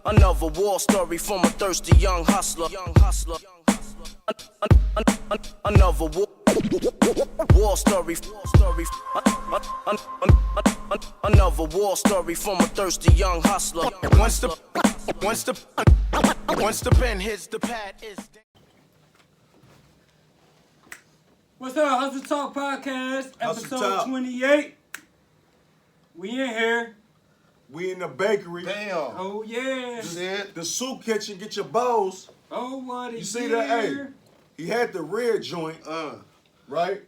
Another war story from a thirsty young hustler. Another war story. Another war story from a thirsty young hustler. Once the pen hits the pad, is. What's up, Hustle Talk Podcast, Hustle episode Talk. 28. We in here. We in the bakery. Damn. Oh, yeah. The soup kitchen, get your bowls. Oh, what a You see that? Hey, he had the red joint, right?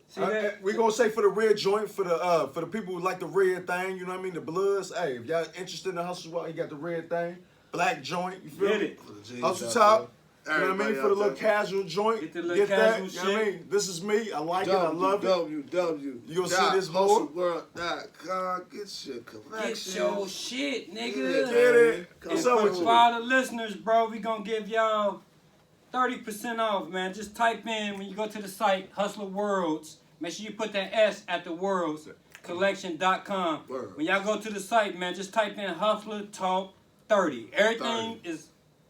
See that? We gonna say for the red joint, for the people who like the red thing, you know what I mean? The Bloods. Hey, if y'all interested in the hustle, well, he got the red thing, black joint. You feel Get me? it. Hustle Top. You know what I mean? For the little casual joint. Get the little casual that. You know what I mean? This is me. I like it. I love it. www. You gonna see this more? hustleworld.com. Get your collection. Get your shit, nigga. Get it. What's up with you? For all the listeners, bro, we gonna give y'all 30% off, man. Just type in, when you go to the site, Hustler Worlds, make sure you put that S at the Worlds, collection.com. When y'all go to the site, man, just type in Hustler Talk 30. Everything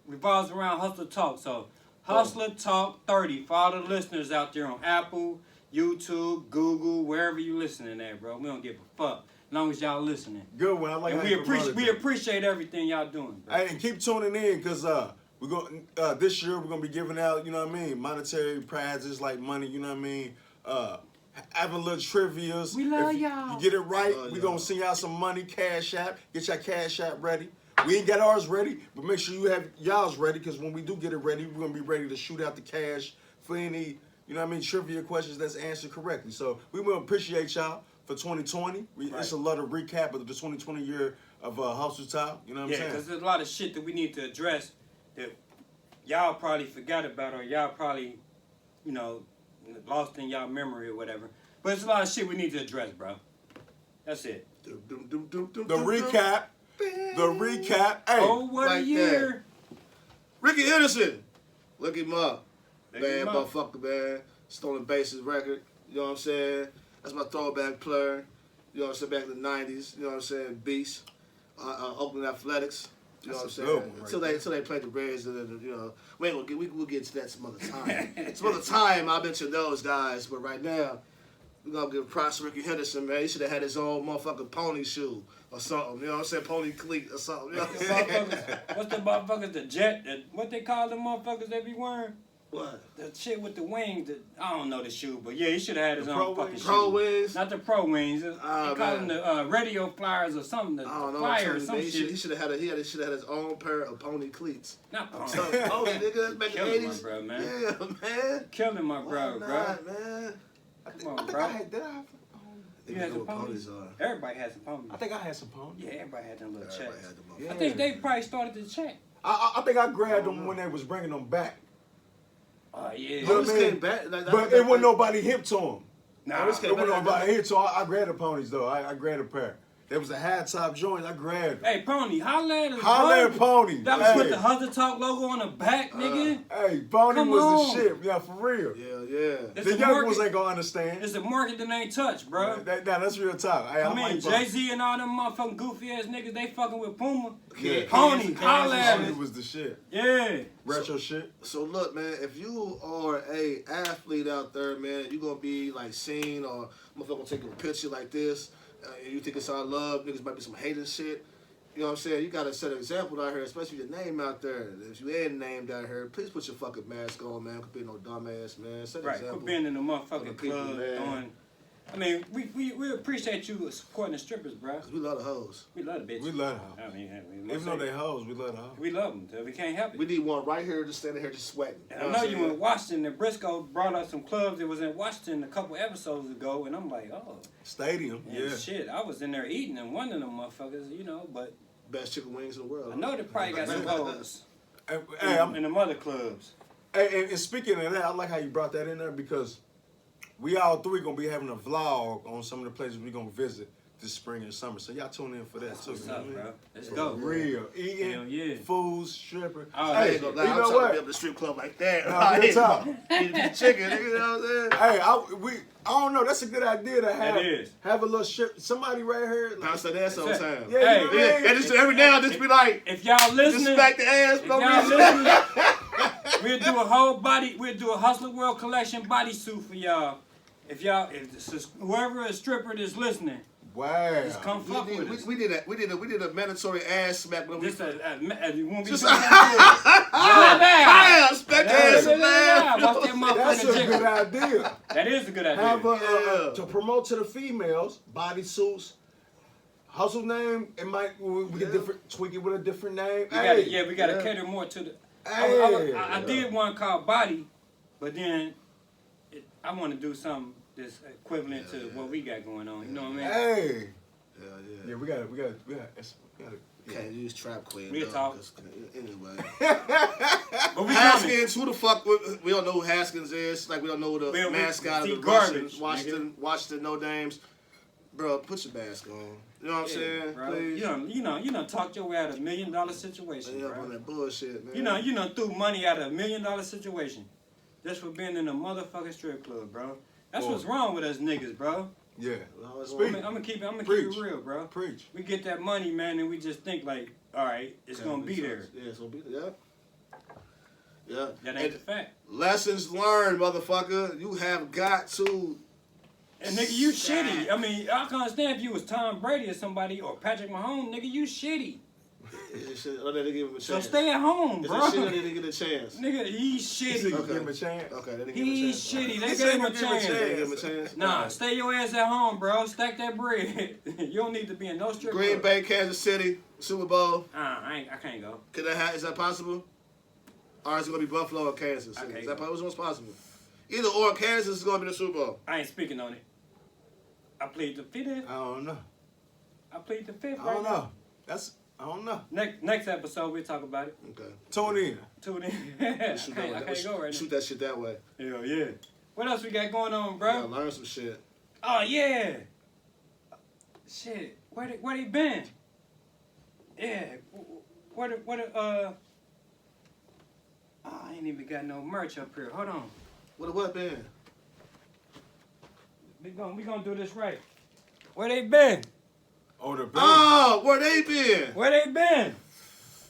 revolves around Hustler Talk. So, Hustler Talk 30 for all the listeners out there on Apple, YouTube, Google, wherever you listening at, bro. We don't give a fuck. As long as y'all listening. Good one. I like And how we you promoted we that. appreciate everything y'all doing, bro. Hey, and keep tuning in, cause we're going this year we're gonna be giving out, you know what I mean, monetary prizes like money, you know what I mean, having little trivias. We love If y'all. You get it right, we're gonna send y'all some money, cash app. Get your cash app ready. We ain't got ours ready, but make sure you have y'all's ready, cause when we do get it ready, we're gonna be ready to shoot out the cash for any, you know what I mean, trivia questions that's answered correctly. So we will appreciate y'all for 2020. It's a lot of recap of the 2020 year of Hustle Top. You know what I'm Yeah, saying? because there's a lot of shit that we need to address that y'all probably forgot about, or y'all probably, you know, lost in y'all memory or whatever. But it's a lot of shit we need to address, bro. That's it. The recap. The recap. Hey, Oh, what a like year. Ricky Henderson. Look him up. Look Man, him up. motherfucker, man. Stolen Bases record. You know what I'm saying? That's my throwback player. You know what I'm saying? Back in the 90s. You know what I'm saying? Beast. Oakland Athletics. You know That's what a I'm good saying? one right Until they played the Reds, and then, you know, we'll get into that some other time. Some other time I'll mention those guys, but right now we're gonna give props to Ricky Henderson, man. He should have had his own motherfucking pony shoe or something. You know what I'm saying? Pony cleat or something. You know what I'm saying? What's the motherfuckers, the jet, what they call the motherfuckers they be wearing? What? The shit with the wings, I don't know the shoe, but yeah, he should have had his The own Pro fucking Wings? shoe. Pro Wings? Not the Pro Wings. They call them man. the radio flyers or something. The I don't know. flyers, some He shit. should have had his own pair of pony cleats. Not Pro. So, pony nigga, back in the Killing my 80s. bro, man. Yeah, man. Killing my Why bro, bro. not, man? Come on, did bro. I have You had some what ponies? are. Everybody had some ponies. I think I had some ponies. Yeah, everybody had them little Everybody checks. had them Yeah. I think they probably started the check. I think I grabbed them when they was bringing them back. Oh, yeah. You know what I Ponies mean? came back. Like, But it wasn't nobody hip to them. Nah, this It came wasn't back. nobody hip to them. I grabbed the ponies, though. I grabbed a pair. There was a high top joint. I grabbed them. Hey, Pony, holla at us, Holla bro. at Pony. That was Hey. with the Hustle Talk logo on the back, nigga. Hey, Pony Come was on. the shit. Yeah, for real. Yeah. It's The a young ones market. ain't gonna understand. It's a market that ain't touched, bro. That's real talk. Hey, I like mean, Pony. Jay-Z and all them motherfucking goofy ass niggas, they fucking with Puma. Yeah. Pony, holla at Pony us. was the shit. Yeah. Retro shit. So look, man, if you are a athlete out there, man, you gonna be like seen or motherfucker gonna take a picture like this, and you think it's all love, niggas might be some hating shit. You know what I'm saying? You gotta set an example out here, especially your name out there. If you ain't named out here, please put your fucking mask on, man. Could be no dumbass, man. Set an Right, example. quit being in the for the motherfucking people, club man. doing. I mean, we appreciate you supporting the strippers, bro. 'Cause we love the hoes. We love the bitches. We love her. I mean, Even though they hoes, we love her. we love them, so we can't help it. We need one right here, just standing here, just sweating. And I know you in Washington, and Briscoe brought us some clubs that was in Washington a couple episodes ago, and I'm like, oh, Stadium, man, yeah. shit, I was in there eating in one of them motherfuckers, you know, but Best chicken wings in the world. I know they probably got some hoes Hey, in them other clubs. and speaking of that, I like how you brought that in there because we all three gonna be having a vlog on some of the places we gonna visit this spring and summer. So y'all tune in for that too. What's up, bro? Let's For go. real. Eating, Hell yeah. food, stripper. Oh, I hey, ain't gonna lie, you I'm know trying to what? be up the strip club like that. Nah, real talk. Eating the chicken, nigga, you know what I'm saying? Hey, I don't know. That's a good idea to have. That is. Have a little strip. Somebody right here. Like, Bounce that ass all the time. yeah, Hey, you know what I mean? And just every now and then just be like, If y'all listening, just smack the ass, if no y'all reason. listening, we'll do a whole body. We'll do a Hustler World Collection bodysuit for y'all. If whoever is stripper that's listening, Wow. just come fuck with us. We did a mandatory ass smack when we Just you won't be Just- doing that. Bam! Smack the ass and laugh. Watch that motherfucker That's a jiggle. good idea. That is a good idea. Have Yeah. to promote to the females, bodysuits. Hustle name, it might we get different, tweak it with a different name. We gotta Yeah. cater more to the. Hey. I did one called Body, but then I want to do something that's equivalent to what we got going on. You know what I mean? Hey. Yeah. Yeah, we got Can't use Trap Queen. Real though, talk. 'cause- Anyway. But we coming. Haskins, who the fuck? We don't know who Haskins is. Like, we don't know the We mascot of see the garbage, Russians. Washington, no names. Bro, put your mask on. You know what I'm saying? Bro. Please. You done talked your way out of $1 million situation, Stay up on bro. that bullshit, man. You done threw money out of $1 million situation just for being in a motherfucking strip club, bro. That's what's wrong with us niggas, bro. Yeah. Well, it's Speak. I'm gonna keep it Preach. real, bro. Preach. We get that money, man, and we just think like, all right, it's gonna be there. Yeah, it's gonna be there. Yeah. That ain't the fact. Lessons learned, motherfucker. You have got to. And nigga, you shitty. I mean, I can understand if you was Tom Brady or somebody or Patrick Mahomes, nigga, you shitty. Or they give him a chance. So stay at home, Is bro. it shit or did they get a chance? Nigga, he's shitty. Give him a chance. Okay, they didn't give him a He's chance. shitty. They He gave said him a give him a chance. They gave him a chance. Nah, stay your ass at home, bro. Stack that bread. You don't need to be in no strip Green club. Bay, Kansas City, Super Bowl. I can't go. Is that possible? Or is it gonna be Buffalo or Kansas City? can't Is that go. what's possible? Either or, Kansas is gonna be the Super Bowl. I ain't speaking on it. I plead the fifth. I don't know. I plead the fifth. I Right don't now. know. I don't know. Next episode we'll talk about it. Okay. Tune in. Tune in. I Shoot can't go right Shoot that shit that way. now. Hell yeah. What else we got going on, You bro? gotta learn some shit. Oh yeah. Shit. Where they been? Yeah. What I ain't even got no merch up here. Hold on. What been? We gonna do this right. Where they been? Oh, the band. Oh, where they been? Where they been?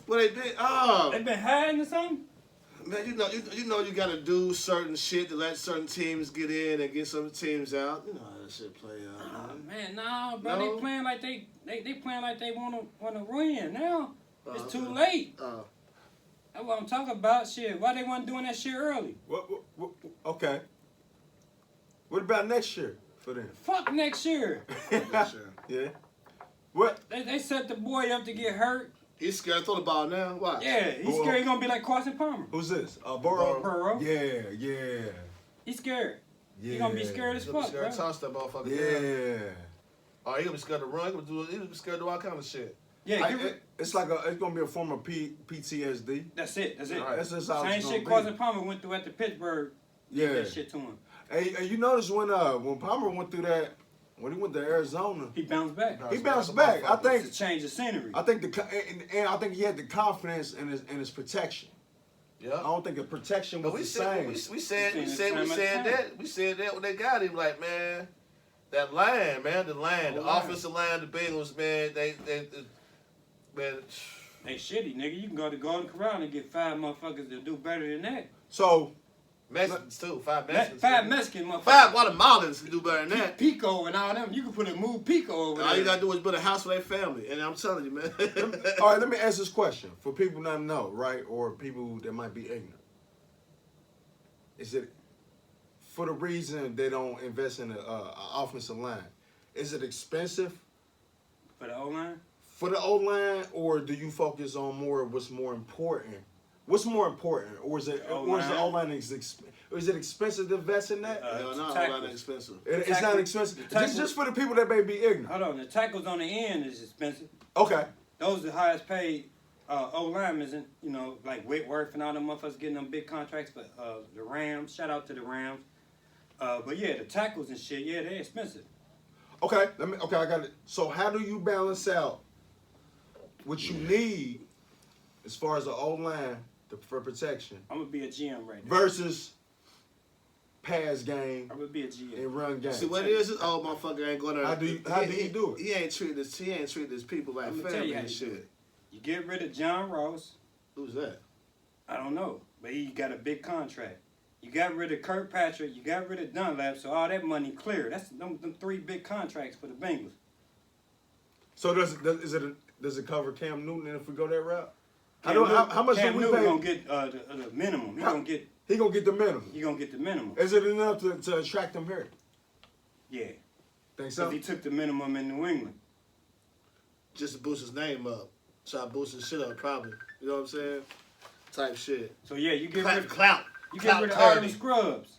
Where they been? Oh, They been hiding or something? man, you know you gotta do certain shit to let certain teams get in and get some teams out. You know how that shit play out. Oh Man. man, nah, bro. No? They playing like they playing like they wanna win now. It's Oh, too okay. late. Oh, That's what I'm talking about. Shit, why they wasn't doing that shit early? What, okay. What about next year for them? Fuck next year. sure. Yeah. What? They set the boy up to get hurt. He's scared. Throw the ball now. Watch. Yeah, he's Who, scared. He gonna be like Carson Palmer. Who's this? Burrow. Burrow. Yeah. He's scared. Yeah. He gonna be scared as He's gonna be fuck, scared bro. to toss that motherfucker. Yeah. Down. Oh, he gonna be scared to run. He gonna be scared to do all kind of shit. Yeah, It's gonna be a form of PTSD. that's it. That's it. All right, that's just how Same it's gonna shit be. Carson Palmer went through at the Pittsburgh. Yeah. Did that shit to him. Hey, you notice when Palmer went through that, when he went to Arizona, He bounced back. he bounced back. I It's think a change of scenery. and I think he had the confidence in his protection. I Yeah. don't think the protection was But we the said same. we said that when they got him. Like, man, that line, man, the offensive line, the Bengals, man, they man. They shitty, nigga. You can go to Golden Corral and get 5 motherfuckers that do better than that. So Mexicans too, 5 Mexicans. 5 Mexican motherfuckers. 5 Guatemalans can do better than that. Pico and all them. You can put a move Pico over All you there. gotta do is build a house for their family, and I'm telling you, man. all right, let me ask this question for people not know, right, or people that might be ignorant. Is it for the reason they don't invest in an offensive line? Is it expensive For the O-line? for the O line, or do you focus on more of what's more important? What's more important, or is it the O-line is expensive to invest in that? Hell no, tackles. not expensive. It's not tackle- expensive. the tackle- Just for the people that may be ignorant. Hold on. The tackles on the end is expensive. Okay. Those are the highest paid O-linemen, you know, like Whitworth and all them motherfuckers getting them big contracts for the Rams. Shout out to the Rams. But yeah, the tackles and shit, yeah, they're expensive. Okay, I got it. So how do you balance out what you need as far as the O-line for protection I'm gonna be a GM right now. versus pass game I'm gonna be a GM. and run game? See what it is? This old motherfucker ain't gonna. How do you do it? He ain't treating his people like I'm gonna tell family you how and you do shit. it. You get rid of John Ross. Who's that? I don't know, but he got a big contract. You got rid of Kirkpatrick. You got rid of Dunlap, so all that money clear. That's them 3 big contracts for the Bengals. So does it cover Cam Newton if we go that route? Cam How much Cam do we Newton pay? gonna get the minimum. He gonna get the minimum. the minimum. Is it enough to attract him here? Yeah, Think so? because he took the minimum in New England. Just to boost his name up. Try to boost his shit up, probably. You know what I'm saying? Type shit. So yeah, you get rid of Clout. you get rid of all them scrubs.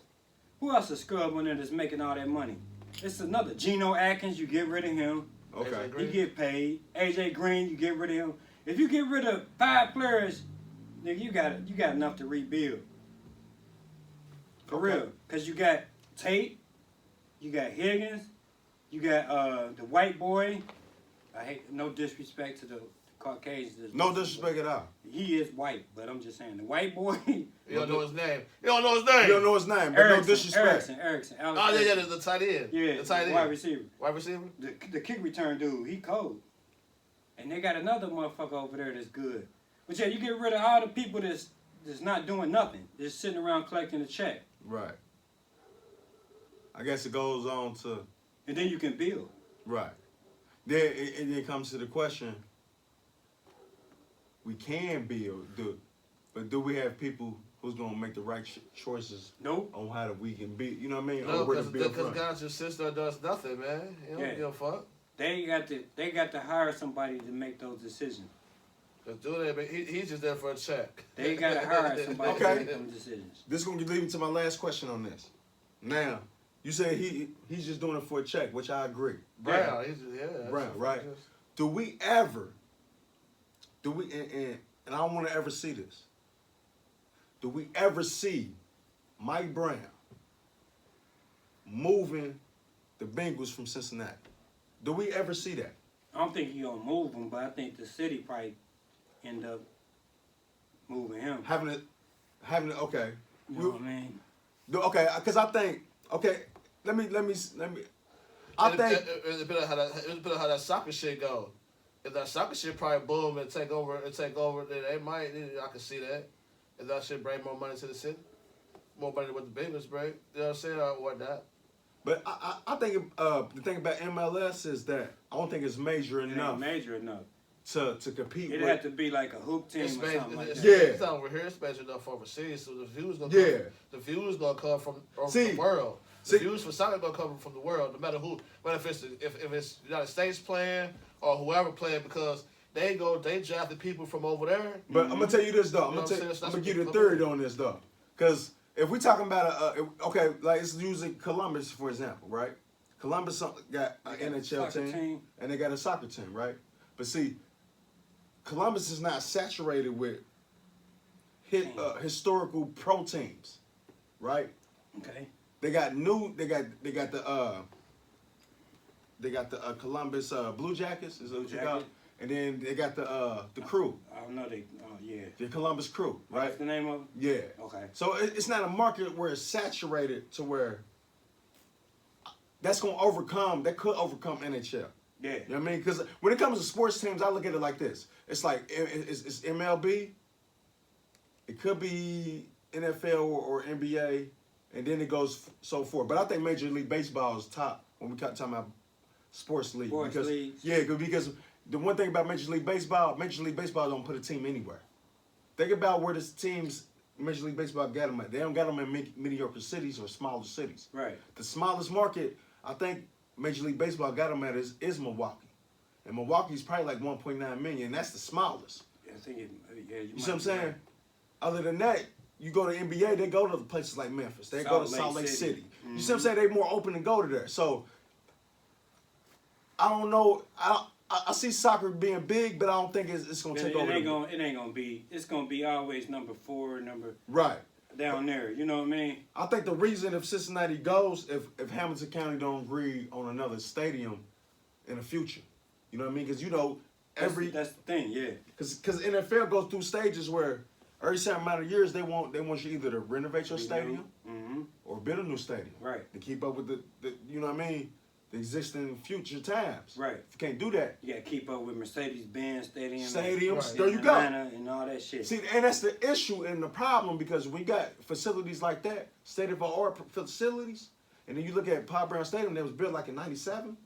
Who else is scrub on there that's making all that money? It's another Geno Atkins. You get rid of him. Okay. He get paid. AJ Green. You get rid of him. If you get rid of 5 players, nigga, you got enough to rebuild. For Okay. real, because you got Tate, you got Higgins, you got the white boy. I hate no disrespect to the Caucasians. No disrespect at all. He is white, but I'm just saying the white boy. You don't know his name. You don't know his name. You don't know his name, but no disrespect. Erickson. Alex Oh, yeah, Erickson. the tight end. Yeah, The tight end. wide receiver. Wide receiver? The kick return dude, he cold. And they got another motherfucker over there that's good. But yeah, you get rid of all the people that's not doing nothing. Just sitting around collecting a check. Right. I guess it goes on to And then you can build. right. Then it comes to the question: we can build, but do we have people who's gonna make the right choices Nope. on how we can build? You know what I mean? No, Or where to build because from. guys just sits there and does nothing, man. You don't Yeah. give a fuck. They got to hire somebody to make those decisions. Just do that, but he's just there for a check. They got to hire somebody Okay. to make those decisions. This is gonna lead me to my last question on this. Now, you say he's just doing it for a check, which I agree. Brown, he's just, yeah. Brown, right? Do we ever? And I don't want to ever see this. Do we ever see Mike Brown moving the Bengals from Cincinnati? Do we ever see that? I don't think he gonna move him, but I think the city probably end up moving him. Having it. Okay. You know what I mean? Okay, because I think. Okay, let me. I think. It depends on how that soccer shit go. If that soccer shit probably boom and take over, then they might. I can see that. If that shit bring more money to the city, more money with the Bengals bring. You know what I'm saying? Or whatnot. But I think the thing about MLS is that I don't think it's major It enough ain't major enough. to compete It'd with. have to be like a hoop team It's or major, something like it's, that. Yeah. it's not over here. It's major enough overseas. So the views gonna Yeah. the views gonna come from See, the world. The see- views for soccer gonna come from the world, no matter who. But if it's United States playing or whoever playing, because they drafted people from over there. But I'm gonna tell you this though. You know what I'm saying? I'm gonna That's give you the what theory people on this though, because if we're talking about okay, like it's using Columbus for example, right? Columbus got an NHL soccer team. and they got a soccer team, right? But see, Columbus is not saturated with historical pro teams, right? Okay. They got the Columbus Blue Jackets, is that what you got? Jacket. And then they got the Crew, I don't know. Yeah. the Columbus Crew, right? What's the name of it? Yeah. Okay. So it's not a market where it's saturated to where that's gonna overcome. That could overcome NHL. Yeah. You know what I mean? Because when it comes to sports teams, I look at it like this. It's like it's MLB. It could be NFL or NBA, and then it goes so forth. But I think Major League Baseball is top when we talking about sports league. Sports because, leagues. Yeah, because the one thing about Major League Baseball don't put a team anywhere. Think about where this teams Major League Baseball got them at. They don't got them in mediocre cities or smaller cities. Right. The smallest market, I think Major League Baseball got them at is Milwaukee. And Milwaukee's probably like 1.9 million. That's the smallest. I think it. Yeah. You see what I'm saying? Other than that, you go to NBA, they go to places like Memphis. They go to Salt Lake City. You see what I'm saying? They more open to go to there. So I don't know. I see soccer being big, but I don't think it's going to take over. It ain't gonna be. It's gonna be always number 4, number. Right. down there. You know what I mean? I think the reason if Cincinnati goes, if Hamilton County don't agree on another stadium in the future, you know what I mean? Because you know That's the thing, yeah. because NFL goes through stages where every certain amount of years they want you either to renovate your stadium or build a new stadium, Right. to keep up with the you know what I mean, the existing future times. Right. If you can't do that, You gotta keep up with Mercedes-Benz Stadium. stadiums, Right. there you in go. Atlanta and all that shit. See, and that's the issue and the problem because we got facilities like that, state-of-the-art facilities, and then you look at Paul Brown Stadium that was built like in '97,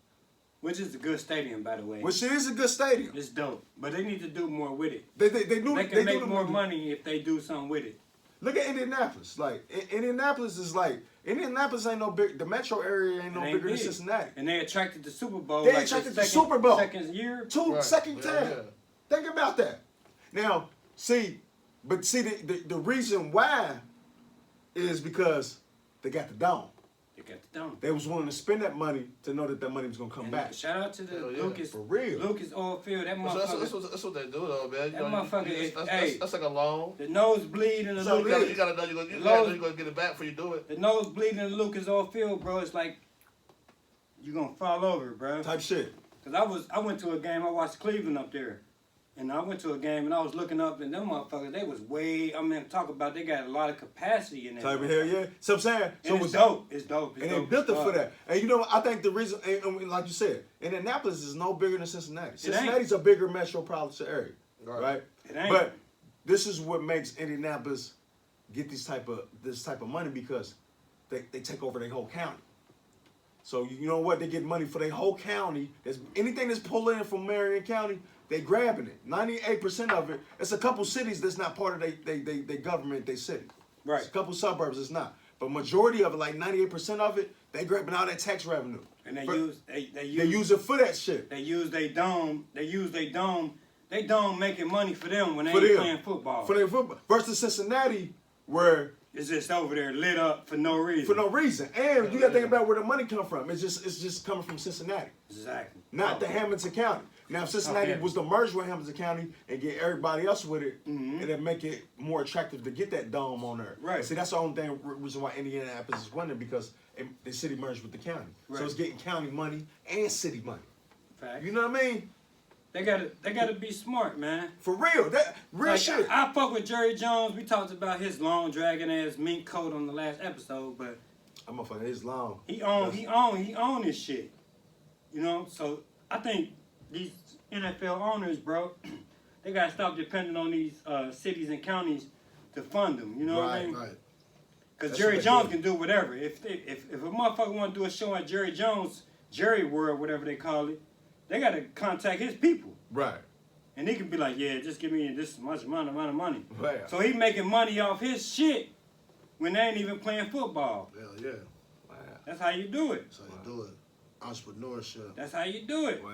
Which is a good stadium, by the way. which is a good stadium. It's dope. But they need to do more with it. They They do can make the more money if they do something with it. Look at Indianapolis. Like Indianapolis is like Indianapolis ain't no big. The metro area ain't no It ain't bigger than big. Cincinnati. And they attracted the Super Bowl. They like attracted the the Super Bowl. Second year. Right. Second Yeah, time. yeah. Think about that. Now, see, the reason why is because they got the dome. They got the dome. They was willing to spend that money to know that that money was gonna come And back. shout out to the Hell yeah. Lucas. For real. Lucas Oil Field. That motherfucker. That's what they do though, man. That motherfucker is- hey. that's like a loan. The nosebleed and the So Lucas. You gotta know you're gonna get it back before you do it. The nosebleed and the Lucas Oil Field, bro. It's like you gonna fall over, bro. Type shit. Cause I went to a game. I watched Cleveland up there, and I went to a game and I was looking up and them motherfuckers. They was way. I mean, talk about they got a lot of capacity in there. Type of hell yeah. So I'm saying. So And it's dope. It's dope. It's And they dope built as it for fuck. that. And you know, I think the reason, and like you said, Indianapolis is no bigger than Cincinnati. ain't. Cincinnati's a bigger metropolitan area, Right. right? It ain't. But this is what makes Indianapolis get this type of money because they take over their whole county. So you know what? They get money for their whole county. There's anything that's pulling in from Marion County, they grabbing it. 98% of it. It's a couple cities that's not part of they government, they city. Right. It's a couple suburbs it's not. But majority of it, like 98% of it, they grabbing all that tax revenue. And they For- use They use it for that shit. they use their dome. They use their dome. They dome making money for them when they For ain't them. playing football. For their football. Versus Cincinnati, where It's just over there lit up for no reason. for no reason. And you gotta think about where the money come from. It's just coming from Cincinnati. Exactly. Not the Hamilton County. Now, if Cincinnati Okay. was to merge with Hamilton County and get everybody else with it, it'd make it more attractive to get that dome on there. Right. See, that's the only reason why Indianapolis is winning because the city merged with the county. Right. So it's getting county money and city money. Fact. You know what I mean? They gotta be smart, man. For real. That real Like, shit. I fuck with Jerry Jones. We talked about his long dragging ass mink coat on the last episode, but I'm a fucking it's long. he own this shit. You know, so I think these NFL owners, bro, they gotta stop depending on these cities and counties to fund them. You know what I mean? Right. Because That's Jerry what they Jones do. can do whatever. If a motherfucker want to do a show at Jerry Jones, Jerry World, whatever they call it, they got to contact his people. Right. And he can be like, yeah, just give me this much amount of money. Right. So he making money off his shit when they ain't even playing football. Hell yeah. Wow. That's how you do it. That's how you do it. Entrepreneurship. That's how you do it. Wow.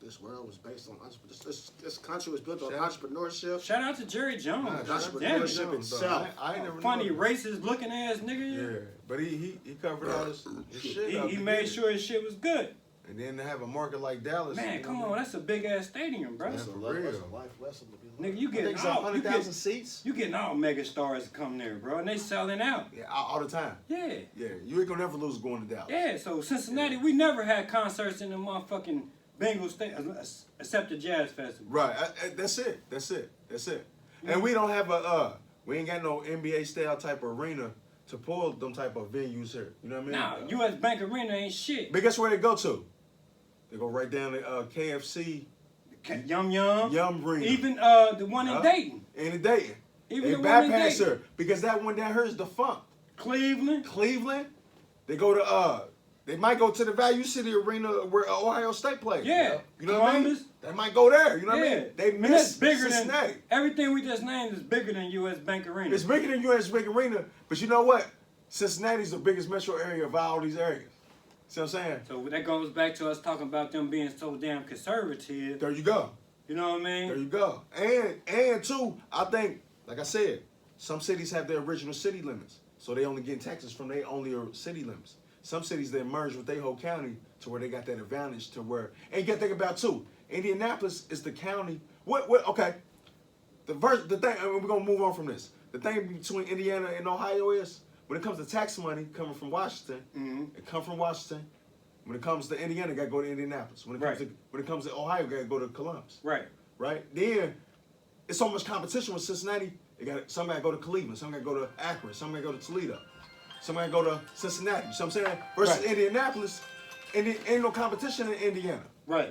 This world was based on entrepreneurship. This country was built on Shout- entrepreneurship. Shout out to Jerry Jones. Nah, God shout out to damn Jerry it. Jones, though. itself. I ain't never Funny, knew that. racist looking ass nigga. Yeah, but he covered all his shit up. He made sure his shit was good. And then to have a market like Dallas. Man, you come know, on, that's a big ass stadium, bro. Yeah, That's a for life, that's real. a life lesson to be Nigga, learned. you I getting think it's all 100,000 seats. you getting all mega stars to come there, bro, and they selling out. Yeah, all the time. Yeah. Yeah, you ain't gonna never lose going to Dallas. Yeah, so Cincinnati, we never had concerts in the motherfucking Bengals except the Jazz Festival. Right. That's it. And we don't have we ain't got no NBA style type of arena to pull them type of venues here. You know what I mean? Nah, U.S. Bank Arena ain't shit. But guess where they go to? They go right down to KFC, Yum Yum. Yum Arena. Even the one in Huh? Dayton. In Dayton. Even They the one in bypass Dayton. her because that one down here is defunct. Cleveland. Cleveland, they go to they might go to the Value City Arena where Ohio State plays. Yeah. You know what I mean? Columbus. They might go there. You know what I Yeah. mean? They And miss that's bigger Cincinnati. than everything we just named is bigger than U.S. Bank Arena. It's bigger than U.S. Big Arena, but you know what? Cincinnati's the biggest metro area of all these areas. See what I'm saying? So that goes back to us talking about them being so damn conservative. There you go. You know what I mean? There you go. And too, I think, like I said, some cities have their original city limits, so they only get taxes from their only city limits. Some cities they merge with their whole county to where they got that advantage to where. And you got to think about too. Indianapolis is the county. Okay. The thing. I mean, we're gonna move on from this. the thing between Indiana and Ohio is when it comes to tax money coming from Washington, it comes from Washington. When it comes to Indiana, got to go to Indianapolis. When it comes to Ohio, got to go to Columbus. Right. Then it's so much competition with Cincinnati. Some got to go to Cleveland. Some got to go to Akron. Some got to go to Toledo. Some got to go to Cincinnati. You see what I'm saying? Versus Indianapolis, and ain't no competition in Indiana.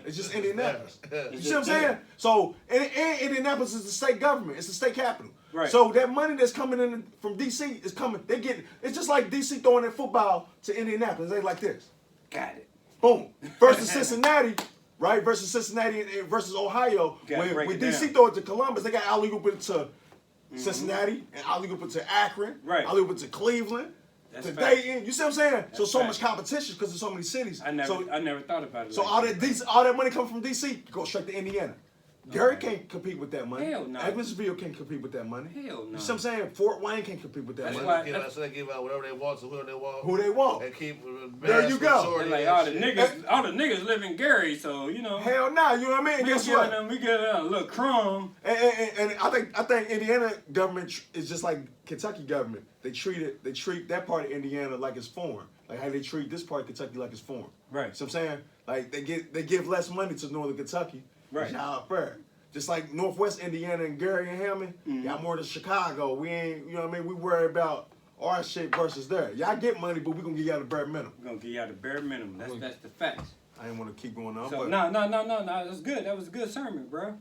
It's just Indianapolis. You see what I'm saying? So, and Indianapolis is the state government. It's the state capital. So that money that's coming in from D.C. is coming. It's just like D.C. throwing their football to Indianapolis. They like this. Got it. Boom. Versus Cincinnati, right? Versus Cincinnati and versus Ohio. When D.C. throw it to Columbus, they got alley-oop it to Cincinnati and alley-oop it to Akron. Alley-oop it to Cleveland. To Dayton, you see what I'm saying? That's so much competition because there's so many cities. I never thought about it. So all that money comes from DC, go straight to Indiana. Gary can't compete with that money. Hell no. Evansville can't compete with that money. Hell no. You see what I'm saying? Fort Wayne can't compete with that money. So they give out whatever they want to whoever they want. Who they want. And keep there you go. Like all the niggas live in Gary, so you know. Hell no, you know what I mean? Guess what? We get a little crumb. And I think Indiana government is just like Kentucky government. They treat that part of Indiana like it's foreign. Like how they treat this part of Kentucky like it's foreign. Right. So I'm saying, like they give less money to Northern Kentucky. Right. Not fair. Just like Northwest Indiana and Gary and Hammond, y'all more to Chicago. We ain't, you know what I mean? We worry about our shit versus there. Y'all get money, but we gonna give y'all the bare minimum. We're gonna give y'all the bare minimum. That's the facts. I didn't want to keep going on. So no, that's good. That was a good sermon, bro.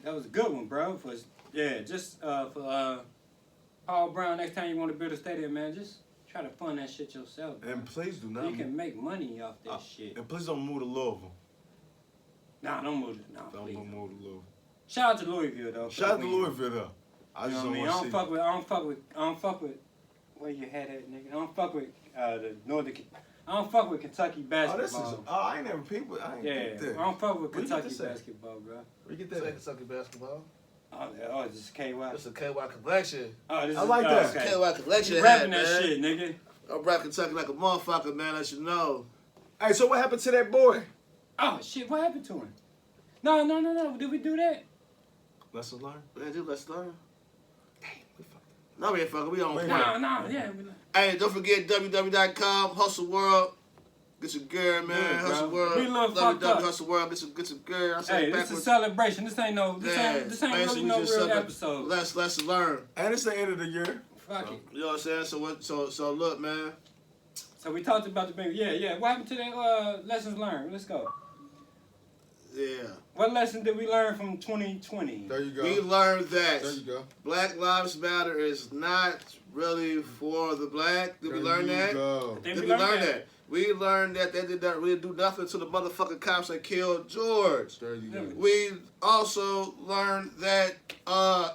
That was a good one, bro. For Paul Brown, next time you want to build a stadium, man, just try to fund that shit yourself. Bro. And please do not. You can make money off that shit. And please don't move to Louisville. Nah, don't move to Don't move to Louisville. Shout out to Louisville though. Shout out to Louisville though. I just don't want to see. I don't fuck with where you had at, nigga. I don't fuck with the Northern. I don't fuck with Kentucky basketball. I ain't never people. I don't fuck with Kentucky basketball, bro. Where you get that? Kentucky basketball. Oh, it's just KY. It's a KY collection. I like that. Okay. KY collection. You rapping that shit, nigga. I'm rap Kentucky like a motherfucker, man. I should know. Hey, so what happened to that boy? Oh shit, what happened to him? No. Did we do that? Lesson learned. Man, do let's learn. Damn, we fucked up. No, we ain't fucking. We on point. Yeah. Hey, don't forget www.com, Hustle World. Get your girl, man. Yeah, Hustle World. We love fucked up. Hustle World. Get your girl. I hey, this is a celebration. This ain't really no real episode. Let's learn. And it's the end of the year. Fuck it. You know what I'm saying? So look, man. So we talked about the baby. Yeah. What happened to that lessons learned? Let's go. Yeah. What lesson did we learn from 2020? There you go. We learned that there you go. Black Lives Matter is not really for the black. Did we learn that? Did we learn that? We learned that they did not really do nothing to the motherfucking cops that killed George. There you go. We also learned that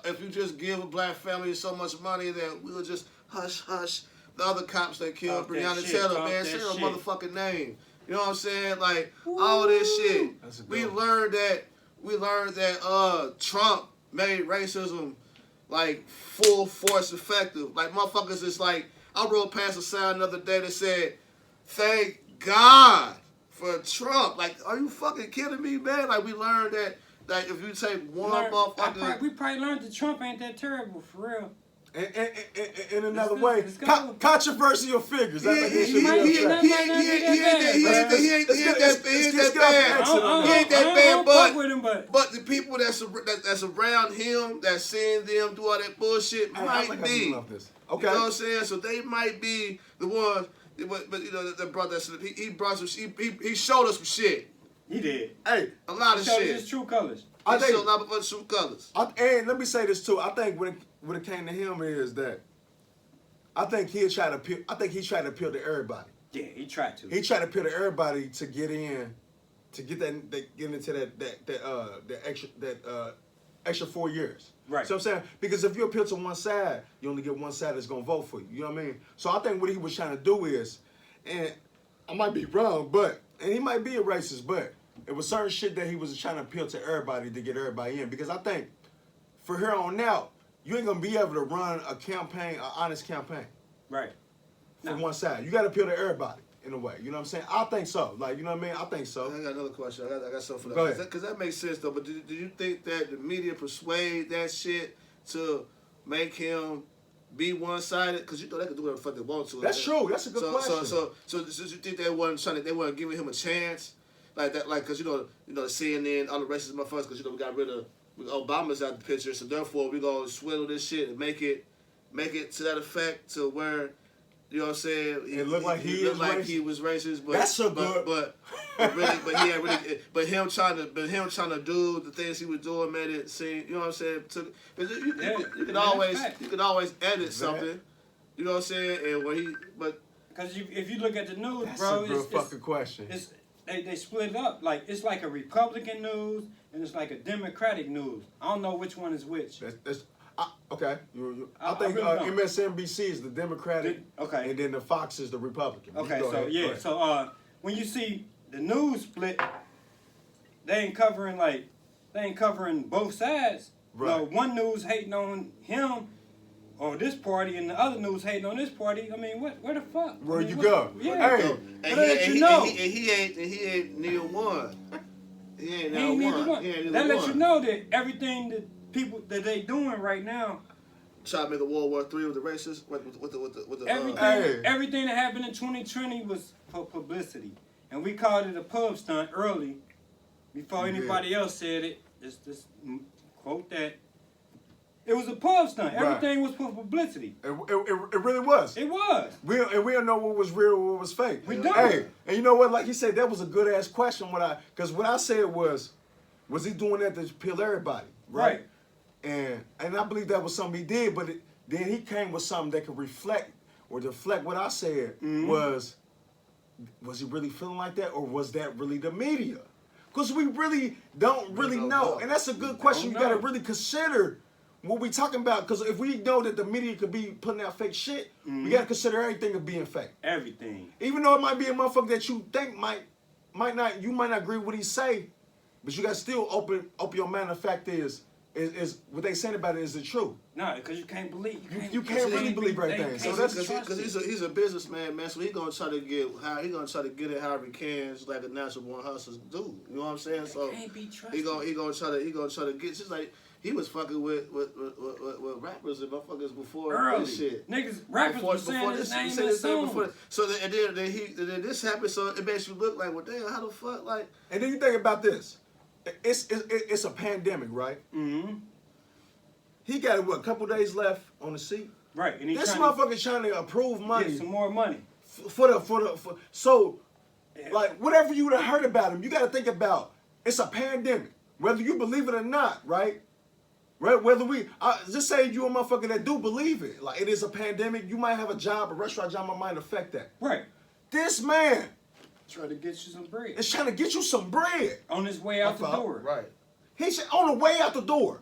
if you just give a black family so much money that we'll just hush the other cops that killed Breonna Taylor, man. Say her motherfucking name. You know what I'm saying? Like all this shit. We learned that Trump made racism like full force effective. Like motherfuckers is like, I rode past a sign the other day that said, "Thank God for Trump." Like, are you fucking kidding me, man? Like we learned that if you take one motherfucker, we probably learned that Trump ain't that terrible for real. In another way, controversial figures. He ain't that bad. But the people that's around him, that's seeing them do all that bullshit, might be. Okay. You know what I'm saying? So they might be the ones. But you know that brought that shit. He brought some. He showed us some shit. He did. Hey, a lot of shit. Showed his true colors. I think showed a lot of his true colors. And let me say this too. I think when it came to him is that I think he tried to appeal to everybody. Yeah, he tried to. He tried to appeal to everybody to get in, to get into that extra 4 years. Right. So I'm saying, because if you appeal to one side, you only get one side that's gonna vote for you. You know what I mean? So I think what he was trying to do is, and I might be wrong, and he might be a racist, but it was certain shit that he was trying to appeal to everybody to get everybody in. Because I think for here on out, you ain't gonna be able to run a campaign, an honest campaign. Right. From one side. You gotta appeal to everybody in a way. You know what I'm saying? I think so. Like, you know what I mean? I think so. I got another question. I got something for that. Go ahead. Because that makes sense though. But do you think that the media persuade that shit to make him be one-sided? Because you know they can do whatever the fuck they want to. That's true. That's a good question. So you think they weren't giving him a chance like that? Like, because you know, CNN, all the racist motherfuckers, because you know we got rid of Obama's out the picture, so therefore we gonna swindle this shit and make it to that effect to where. You know what I'm saying? It looked like he was racist, but that's so good. But him trying to do the things he was doing made it seem. You know what I'm saying? You can always edit something. You know what I'm saying? And because if you look at the news, that's bro, a good fucking question. They split it up. Like it's like a Republican news and it's like a Democratic news. I don't know which one is which. Okay, I think really MSNBC is the Democratic, okay, and then the Fox is the Republican. Okay, so yeah, so when you see the news split, they ain't covering both sides. Right. No, one news hating on him or this party, and the other news hating on this party. I mean, where the fuck? Where you go? Yeah, hey, and he ain't neither one. He ain't neither one. That lets you know that everything that people that they doing right now. Try to make a World War III with the racists, with the everything that happened in 2020 was for publicity, and we called it a pub stunt early, before anybody else said it. Just quote that. It was a pub stunt. Everything was for publicity. It really was. It was. We don't know what was real and what was fake. We don't. Hey, and you know what? Like he said, that was a good ass question. Because what I said was he doing that to kill everybody? Right. And I believe that was something he did, but then he came with something that could reflect or deflect what I said. Was he really feeling like that, or was that really the media? Because we really don't know. And that's a good question. You got to really consider what we talking about. Because if we know that the media could be putting out fake shit, we got to consider everything as being fake. Everything. Even though it might be a motherfucker that you think might not agree with what he say, but you got to still open your mind. The fact is what they saying about it is the truth. No, because you can't believe. You can't really believe everything. So that's because he's a businessman, man. So he's gonna try to get it however he can, just like a natural born hustler do. You know what I'm saying? So can't be trusted. he gonna try to get just like he was fucking with rappers and motherfuckers before early this shit. Niggas rappers were saying his name in the song. So then this happened. So it makes you look like, well, damn, how the fuck, like? And then you think about this. It's a pandemic, right? Mm-hmm. He got a couple days left on the seat. Right, and this motherfucker trying to approve money. Get some more money. So, like, whatever you would have heard about him, you got to think about it's a pandemic, whether you believe it or not, right? Right? Whether just say you a motherfucker that do believe it, like it is a pandemic. You might have a job, a restaurant job, might affect that. Right. This man. Trying to get you some bread. It's trying to get you some bread. On his way out the door. Right. He's on the way out the door.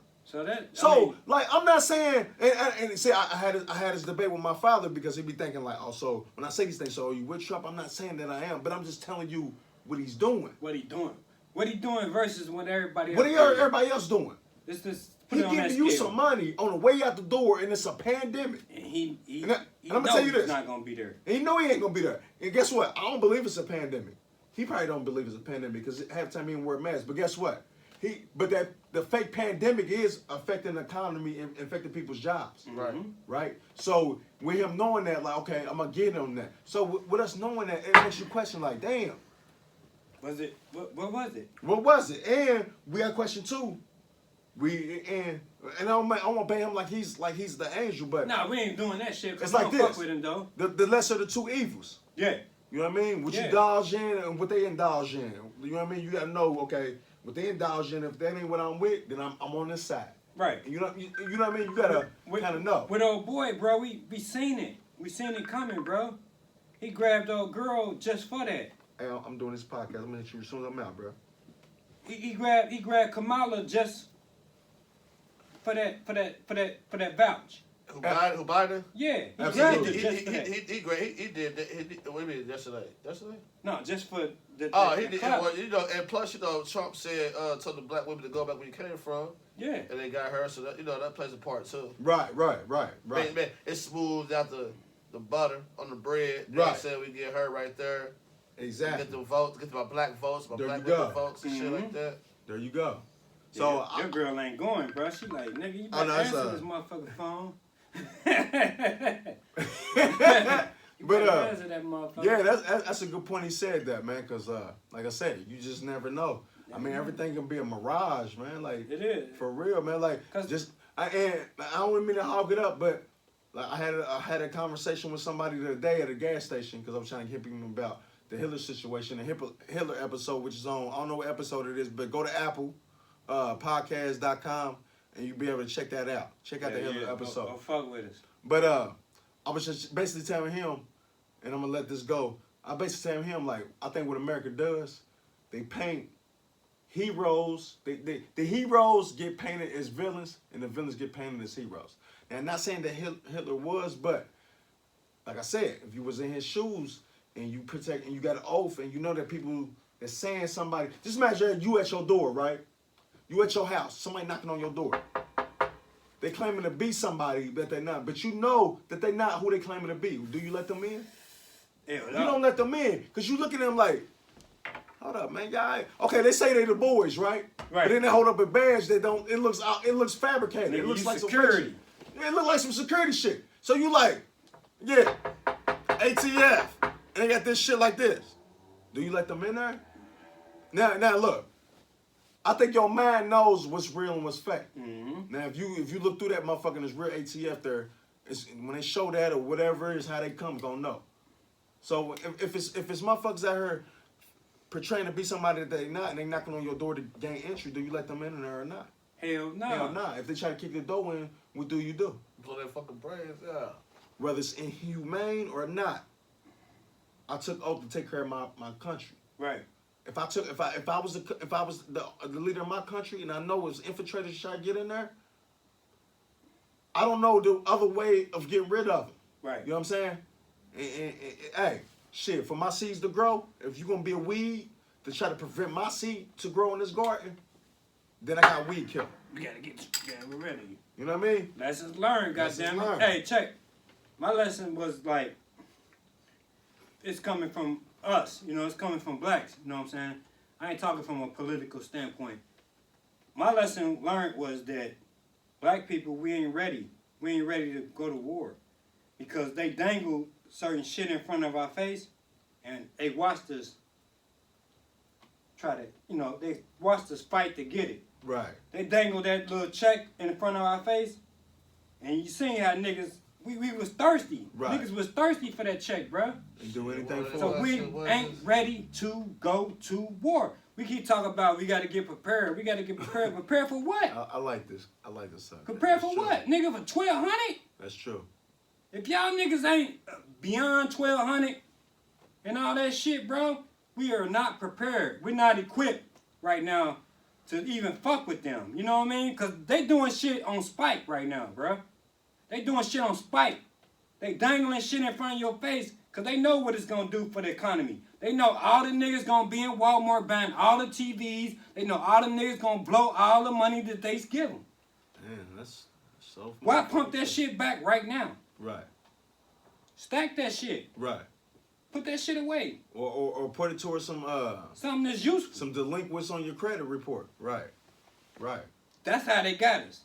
Like, I'm not saying, and see, I had this debate with my father because he'd be thinking like, oh, so when I say these things, so are you with Trump? I'm not saying that I am, but I'm just telling you what he's doing. What he doing versus what everybody else doing. What everybody else doing? It's just he giving you some money on the way out the door, and it's a pandemic. And he I'm gonna tell you this. He's not gonna be there. And he know he ain't gonna be there. And guess what? I don't believe it's a pandemic. He probably don't believe it's a pandemic because half the time he didn't wear masks. But guess what? The fake pandemic is affecting the economy and affecting people's jobs. Right. Right? So with him knowing that, like, okay, I'm gonna get on that. So with us knowing that, it makes you question like, damn. Was it what was it? What was it? And we got question two. I don't want to pay him like he's the angel, but nah, we ain't doing that shit. It's like this. Fuck with him though. The lesser of the two evils. Yeah. You know what I mean? What you indulge in and what they indulge in. You know what I mean? You gotta know, okay, what they indulge in. If that ain't what I'm with, then I'm on this side. Right. You know what I mean? You gotta kind of know. With old boy, bro, we seen it. We seen it coming, bro. He grabbed old girl just for that. Hey, I'm doing this podcast. I'm gonna hit you as soon as I'm out, bro. He grabbed Kamala just for that vouch. Who Biden? Yeah, absolutely. He did that. What do you mean yesterday? Yesterday? No, just for the. He did. Well, and plus, Trump said told the black women to go back where you came from. Yeah. And they got her, so that, that plays a part too. Right. Man, it smoothed out the butter on the bread. Right. They said we get her right there. Exactly. Get the votes, get my black votes, my there black women votes and shit like that. There you go. So your girl ain't going, bro. She like, nigga, you better no, it's, answer this motherfucking phone. But answer that motherfucker. yeah, that's a good point. He said that, man, because like I said, you just never know. I mean, everything can be a mirage, man. Like It is. for real, man. Like I don't mean to hog it up, but like I had a conversation with somebody the other day at a gas station because I was trying to hit him about the Hitler situation, the Hitler episode, which is on, I don't know what episode it is, but go to Apple podcast.com and you'll be able to check that out. Check out the Hitler episode. Go fuck with us. But I was just basically telling him, and I'm gonna let this go. I basically telling him, like, I think what America does, they paint heroes. The heroes get painted as villains, and the villains get painted as heroes. Now, I'm not saying that Hitler was, but like I said, if you was in his shoes and you protect and you got an oath, and you know that people that's saying somebody, just imagine you at your door, right? You at your house, somebody knocking on your door. They claiming to be somebody, but they're not. But you know that they're not who they claiming to be. Do you let them in? Hell You don't let them in, because you look at them like, hold up, man, y'all. Okay, they say they the boys, right? Right. But then they hold up a badge. They don't. It looks fabricated. Nigga, it looks you like security. some yeah, it look like some security shit. So you like, yeah, ATF, and they got this shit like this. Do you let them in there? Now look. I think your mind knows what's real and what's fake. Mm-hmm. Now, if you look through that motherfucker and there's real ATF there, when they show that or whatever it is, how they come, gonna know. So if it's motherfuckers out here portraying to be somebody that they not, and they knocking on your door to gain entry, do you let them in there or not? Hell no. Hell nah. If they try to kick the door in, what do you do? Blow their fucking brains out. Whether it's inhumane or not, I took oath to take care of my country. Right. If I was the leader of my country and I know it was infiltrators trying to get in there, I don't know the other way of getting rid of them. Right. You know what I'm saying? And hey, shit, for my seeds to grow, if you're gonna be a weed to try to prevent my seed to grow in this garden, then I got weed killer. We gotta get rid of you. You know what I mean? Lessons learned, Lessons goddammit. learned. Hey, check. My lesson was like, it's coming from us, you know, it's coming from blacks, you know what I'm saying? I ain't talking from a political standpoint. My lesson learned was that black people, we ain't ready. We ain't ready to go to war. Because they dangled certain shit in front of our face, and they watched us try to, you know, they watched us fight to get it. Right. They dangled that little check in front of our face, and you seen how niggas, we was thirsty. Right. Niggas was thirsty for that check, bruh. They do anything for So it. we ain't ready to go to war. We keep talking about we got to get prepared. We got to get prepared. Prepare for what? I like this. I like this subject. Prepare That's for true. what? Nigga, for 1,200? That's true. If y'all niggas ain't beyond 1,200 and all that shit, bro, we are not prepared. We're not equipped right now to even fuck with them. You know what I mean? Because they doing shit on spike right now, bro. They doing shit on spike. They dangling shit in front of your face because they know what it's going to do for the economy. They know all the niggas going to be in Walmart buying all the TVs. They know all the niggas going to blow all the money that they give them. Man, that's so... Why pump that shit back right now? Right. Stack that shit. Right. Put that shit away. Or put it towards some Something that's useful. some delinquents on your credit report. Right. Right. That's how they got us.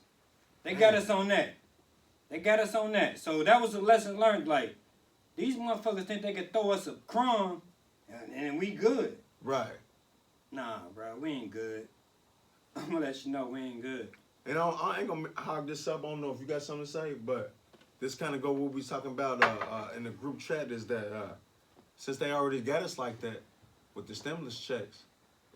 They got us on that. They got us on that. So that was a lesson learned. Like, these motherfuckers think they can throw us a crumb and we good. Right. Nah, bro, we ain't good. I'm gonna let you know we ain't good. And I ain't gonna hog this up. I don't know if you got something to say, but this kind of go what we was talking about in the group chat is that since they already got us like that with the stimulus checks,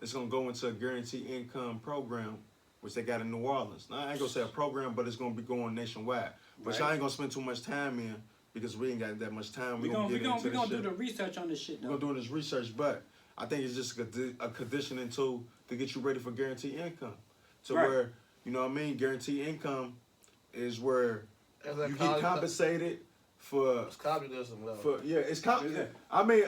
it's gonna go into a guaranteed income program, which they got in New Orleans. Now, I ain't gonna say a program, but it's gonna be going nationwide. But y'all ain't gonna spend too much time in because we ain't got that much time. We gonna do the shit. research on this shit, though. We're gonna do this research, but I think it's just a conditioning tool to get you ready for guaranteed income. To where, you know what I mean, guaranteed income is where you get compensated for. It's communism, though. It's I mean,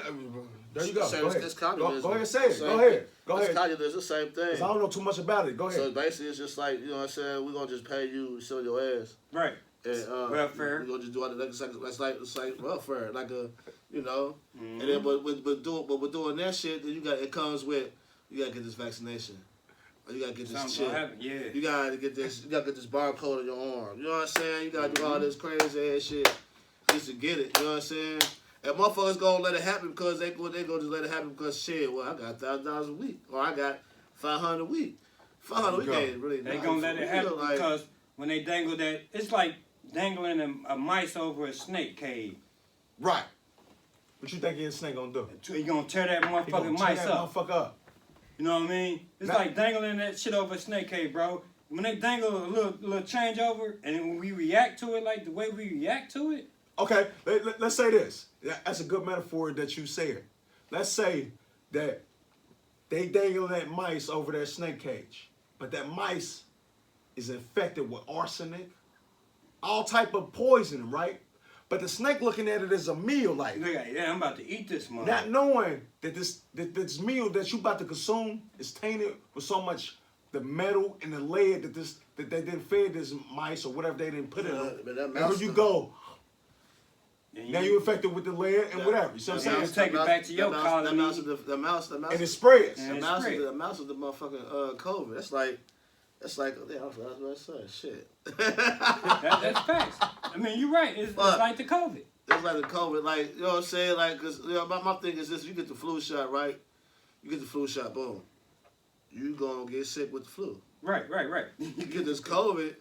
there you go. So Go ahead. it's communism. Go ahead and say it. Same Go ahead. thing. Go It's ahead. communism. It's the same thing. 'Cause I don't know too much about it. Go ahead. So basically, it's just like, you know what I'm saying, we're going to just pay you, show your ass. Right. And, welfare. We're going to just do all the, it's like welfare, like a, you know. Mm-hmm. And then, but with doing that shit, then it comes with, you got to get this vaccination. Or you gotta get this Something's chip. gonna happen, yeah. You gotta get this. You gotta get this barcode on your arm. You know what I'm saying? You gotta do all this crazy ass shit just to get it. You know what I'm saying? And motherfuckers gonna let it happen because they gonna just let it happen because shit. Well, I got $1,000 a week, or I got 500 a week. 500 a week ain't really. They nice gonna let for it real, happen because when they dangle that, it's like dangling a mice over a snake cage. Right. What you think this snake gonna do? You gonna tear that He gonna motherfucking tear mice that up. motherfucker up. You know what I mean? It's Now- like dangling that shit over a snake cage, bro. When they dangle a little changeover, and then when we react to it, like the way we react to it. Okay, let's say this. That's a good metaphor that you said. Let's say that they dangle that mice over that snake cage, but that mice is infected with arsenic, all type of poison, right? But the snake looking at it as a meal, like Look at, yeah, I'm about to eat this mother. not knowing that this meal that you about to consume is tainted with so much the metal and the lead that they didn't feed this mice or whatever they didn't put in them. But that And mouse when you stuff- go, And now you infected with the lead and whatever. You see what I'm Yeah, saying? take it back to your colony. The mouse. And it spreads. And The it's mouse, spread. the mouse is the motherfucking COVID. That's like, yeah, I was about to say shit. That's facts. I mean, you're right. It's But- like the COVID. It's like the COVID, like, you know what I'm saying? Like, cause you know, my thing is this: you get the flu shot, right? You get the flu shot, boom. You gonna get sick with the flu. Right. You get this COVID,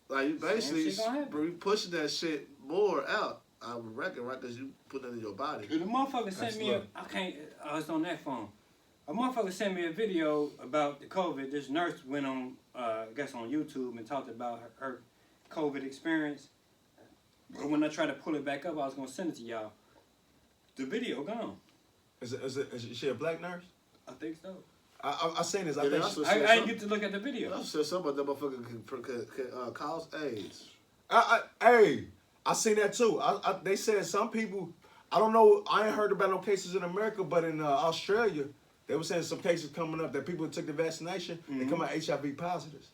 like you basically shit gonna happen. you pushing that shit more out. I would reckon, right? Cause you put it in your body. The motherfucker sent me it's on that phone. A motherfucker sent me a video about the COVID. This nurse went on, I guess on YouTube and talked about her COVID experience. But when I tried to pull it back up, I was gonna send it to y'all. The video gone. Is she a black nurse? I think so. I seen this. I Yeah, think they she, also I said didn't get to look at the I video. said something about that motherfucker could cause AIDS. hey, I seen that too. They said some people. I don't know. I ain't heard about no cases in America, but in Australia, they were saying some cases coming up that people that took the vaccination they come out HIV positives.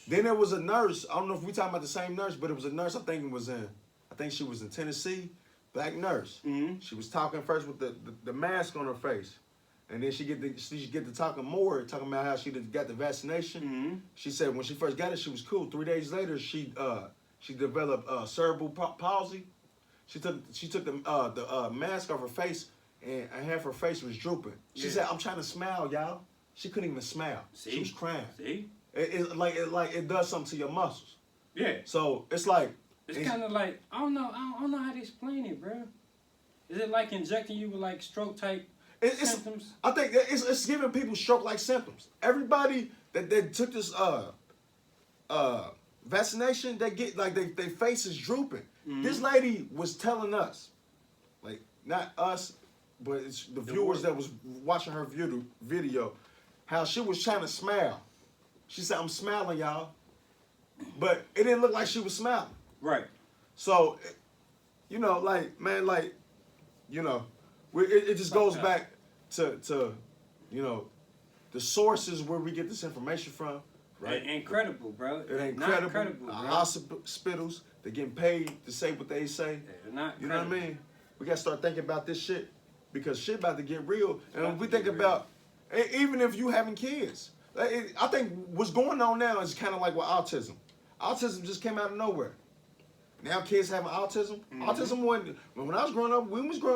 Then there was a nurse. I don't know if we talking about the same nurse, but it was a nurse. I think she was in Tennessee, black nurse. She was talking first with the mask on her face, and then she get to talking more, talking about how she got the vaccination. She said when she first got it, she was cool. 3 days later, she developed cerebral palsy. She took the mask off her face, and half her face was drooping. She said, "I'm trying to smile, y'all." She couldn't even smile. See? She was crying. See? It does something to your muscles. Yeah. So it's like It's kind of like I don't know how to explain it, bro. Is it like injecting you with like stroke type symptoms? I think that it's giving people stroke like symptoms. Everybody that took this vaccination, they get like their face is drooping. This lady was telling us, like not us, but it's the viewers that was watching her video, how she was trying to smile. She said, "I'm smiling, y'all," but it didn't look like she was smiling. Right. So, you know, like, man, like, you know, it just goes back to, you know, the sources where we get this information from, right? Incredible, bro. It ain't Not credible. bro. Hospitals, they're getting paid to say what they say. They're not You know what I credible. mean? We got to start thinking about this shit because shit about to get real. And about when we to think get about, even if you having kids, I think what's going on now is kind of like with autism. Autism just came out of nowhere. Now kids having autism. Autism wasn't, when I was growing up, we ain't heard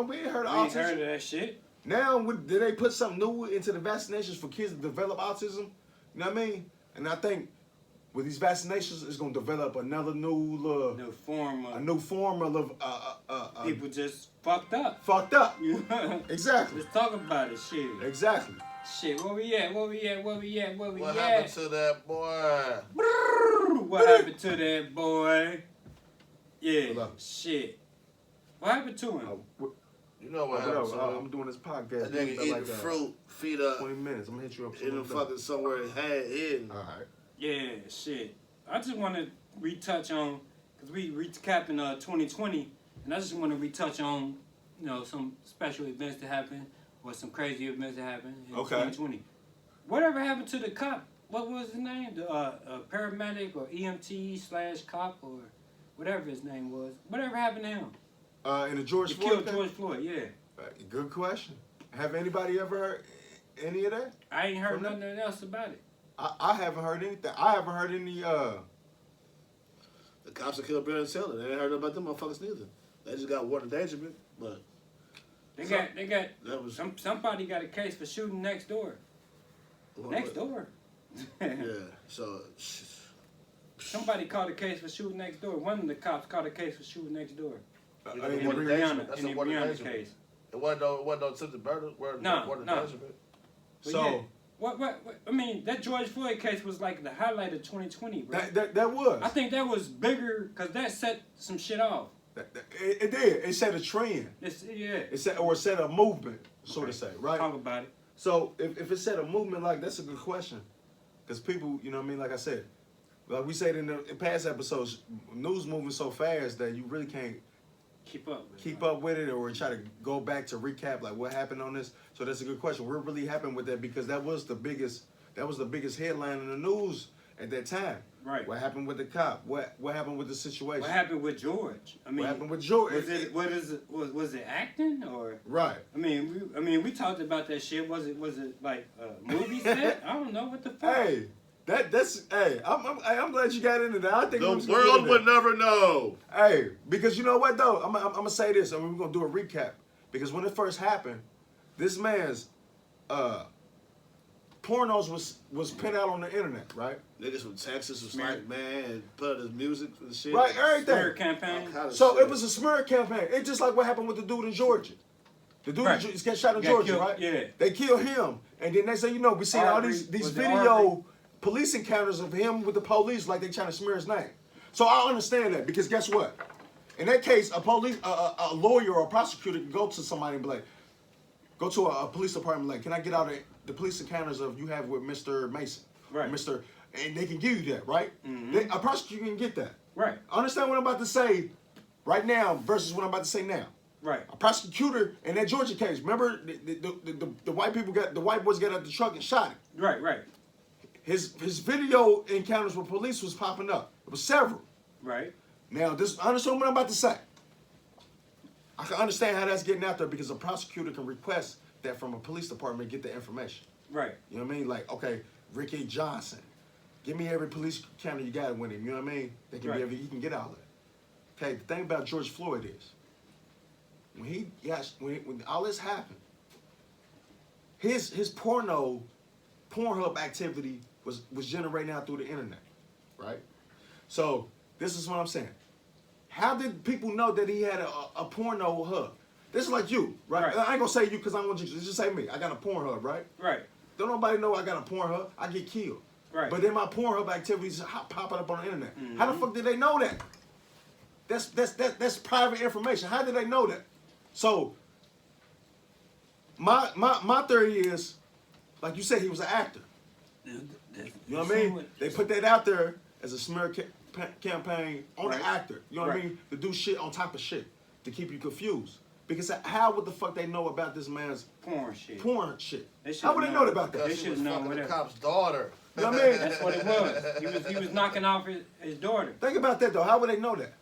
of We ain't autism. heard of that shit. Now, did they put something new into the vaccinations for kids to develop autism? You know what I mean? And I think with these vaccinations, it's going to develop another new form of People just fucked up. fucked up. Let's Exactly. talk about it, shit. Exactly. Shit, where we at? What What happened to that boy? What happened to that boy? Yeah, What up? shit. What happened to him? You know what Whatever, happened to I'm him? doing this podcast. That nigga We got eating like, fruit, feet up, 20 minutes. I'm going to hit you up. in the fucking somewhere his head hidden. All right. Yeah, shit. I just want to retouch on, because we recapping 2020, and I just want to retouch on, you know, some special events that happened, or some crazy events that happened in 2020. Whatever happened to the cop? What was his name? The paramedic or EMT/cop or whatever his name was. Whatever happened to him? In the George He Floyd killed thing? George Floyd, yeah. Good question. Have anybody ever heard any of that? I ain't heard From them? nothing else about it. I haven't heard anything. I haven't heard any. The cops that killed Breonna Taylor. They ain't heard about them motherfuckers neither. They just got warrant endangerment, but They got that was somebody got a case for shooting next door. Next door. Yeah. So Somebody caught a case for shooting next door. One of the cops caught a case for shooting next door. that's In a the warrant Brianna, endangerment. That's in a the warrant Brianna endangerment. case. It wasn't no attempted murder. Warrant No. endangerment. But So yeah, what? I mean, that George Floyd case was like the highlight of 2020, bro. that was. I think that was bigger because that set some shit off. It did. It set a trend. Yeah. It set a movement, so to say, right? Talk about it. So if it set a movement, like, that's a good question, because people, you know what I mean, like I said, like we said in the past episodes, news moving so fast that you really can't Keep up. keep up with it or try to go back to recap like what happened on this. So that's a good question. What really happened with that, because that was the biggest headline in the news at that time. Right. What happened with the cop? What happened with the situation? What happened with George? I mean, What happened with George? Was it acting or? Right. I mean, we talked about that shit. Was it like a movie set? I don't know what the fuck. Hey, I'm glad you got into that. I think we was The gonna get world into would that. never know. Hey, because you know what though, I'm gonna say this. I mean, we're gonna do a recap, because when it first happened, this man's pornos was put out on the internet, right? Niggas from Texas was like, man, and put his music and shit. Right, Smear everything. campaign. All kind of So shit. it was a smear campaign. It's just like what happened with the dude in Georgia. The dude Right. got shot in Got Georgia, killed, right? yeah. They killed him, and then they say, we see all Arbery, these was it video Arbery? police encounters of him with the police, like they trying to smear his name. So I understand that, because guess what? In that case, a lawyer or a prosecutor can go to somebody and be like, go to a police department, like, can I get out of the police encounters of you have with Mr. Mason, Right. and they can give you that, right? A prosecutor can get that. Right. Understand what I'm about to say right now versus what I'm about to say now. Right. A prosecutor in that Georgia case, remember the white boys got out the truck and shot him. Right. His video encounters with police was popping up. It was several. Right. Now, understand what I'm about to say. I can understand how that's getting out there, because a prosecutor can request that from a police department, get the information. Right. You know what I mean? Like, okay, Ricky Johnson, give me every police counter you got with him. You know what I mean? They can Right. he can get all that. Okay, the thing about George Floyd is, when all this happened, his Pornhub activity was generating out through the internet, right? So this is what I'm saying. How did people know that he had a porno hub? This is like you, right? Right. I ain't gonna say you because I don't want you to just say me. I got a porn hub, right? Right. Don't nobody know I got a porn hub. I get killed. Right. But then my porn hub activities popping up on the internet. How the fuck did they know that? That's private information. How did they know that? So my theory is, like you said, he was an actor. You know what I mean? They put that out there as a smear campaign on the actor. You know what I mean? To do shit on top of shit to keep you confused. Because how would the fuck they know about this man's Porn shit. How would they know about that? They She should was know fucking the whatever. cop's daughter. You know what I mean? That's what it was. He was knocking off his daughter. Think about that though. How would they know that?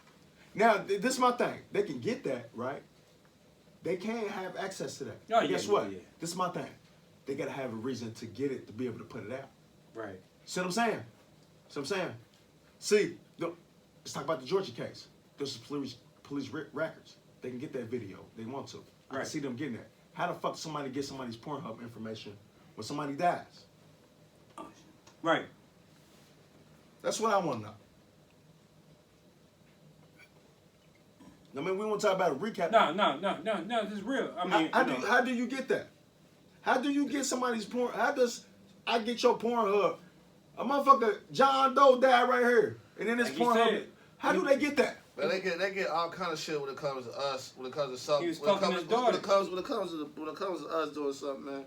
Now, this is my thing. They can get that, right? They can't have access to that. Oh, But yeah, guess what? yeah. This is my thing. They gotta have a reason to get it to be able to put it out. Right. See what I'm saying? See what I'm saying? See, let's talk about the Georgia case. This is police records. They can get that video. They want to. I can Right. see them getting that. How the fuck somebody get somebody's Pornhub information when somebody dies? Right. That's what I want to know. I mean, we want to talk about a recap. No. This is real. I mean, How do you get that? How do you get somebody's porn? How does I get your Pornhub? A motherfucker, John Doe died right here, and then this Like you Pornhub. said, How do they get that? But they get all kind of shit when it comes to us. When it comes to something. He was when it fucking comes his daughter. when it comes to us doing something, man,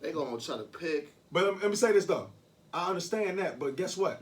they gonna try to pick. But let me say this though. I understand that, but guess what?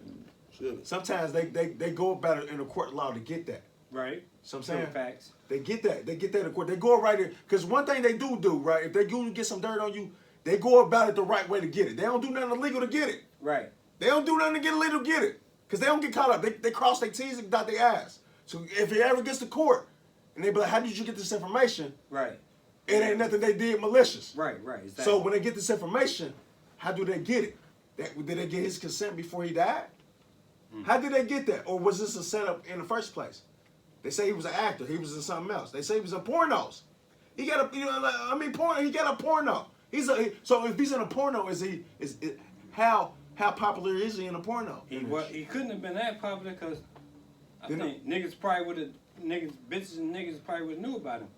Shit. Sometimes they go about it in a court of law to get that. Right. So I'm saying Facts. they get that. They get that in court. They go right there. Because one thing they do, right? If they do get some dirt on you, they go about it the right way to get it. They don't do nothing illegal to get it. Right. They don't do nothing to get illegal to get it. Because they don't get caught up. They cross their T's and dot their I's. So if it ever gets to court, and they be like, how did you get this information? Right. It ain't nothing they did malicious. Right. Exactly. So when they get this information, how do they get it? Did they get his consent before he died? How did they get that? Or was this a setup in the first place? They say he was an actor. He was in something else. They say he was in pornos. He got a, porno. He got a porno. So if he's in a porno, how popular is he in a porno? He couldn't have been that popular because I think bitches and niggas probably would have knew about him.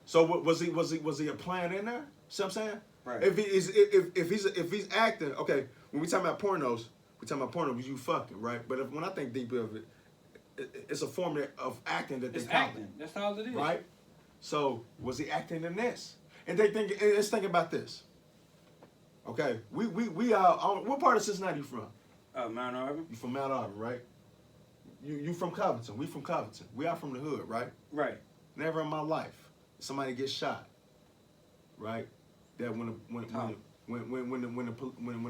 So was he a plan in there? See what I'm saying? Right. If he's acting, okay. When we talking about pornos, you fucking, right? But when I think deep of it, it's a form of acting that they call it. That's all it is. Right? So was he acting in this? And let's think about this. Okay, we are. What part of Cincinnati you from? Mount Auburn. You from Mount Auburn, right? You from Covington. We from Covington. We are from the hood, right? Right. Never in my life somebody gets shot, right? That when the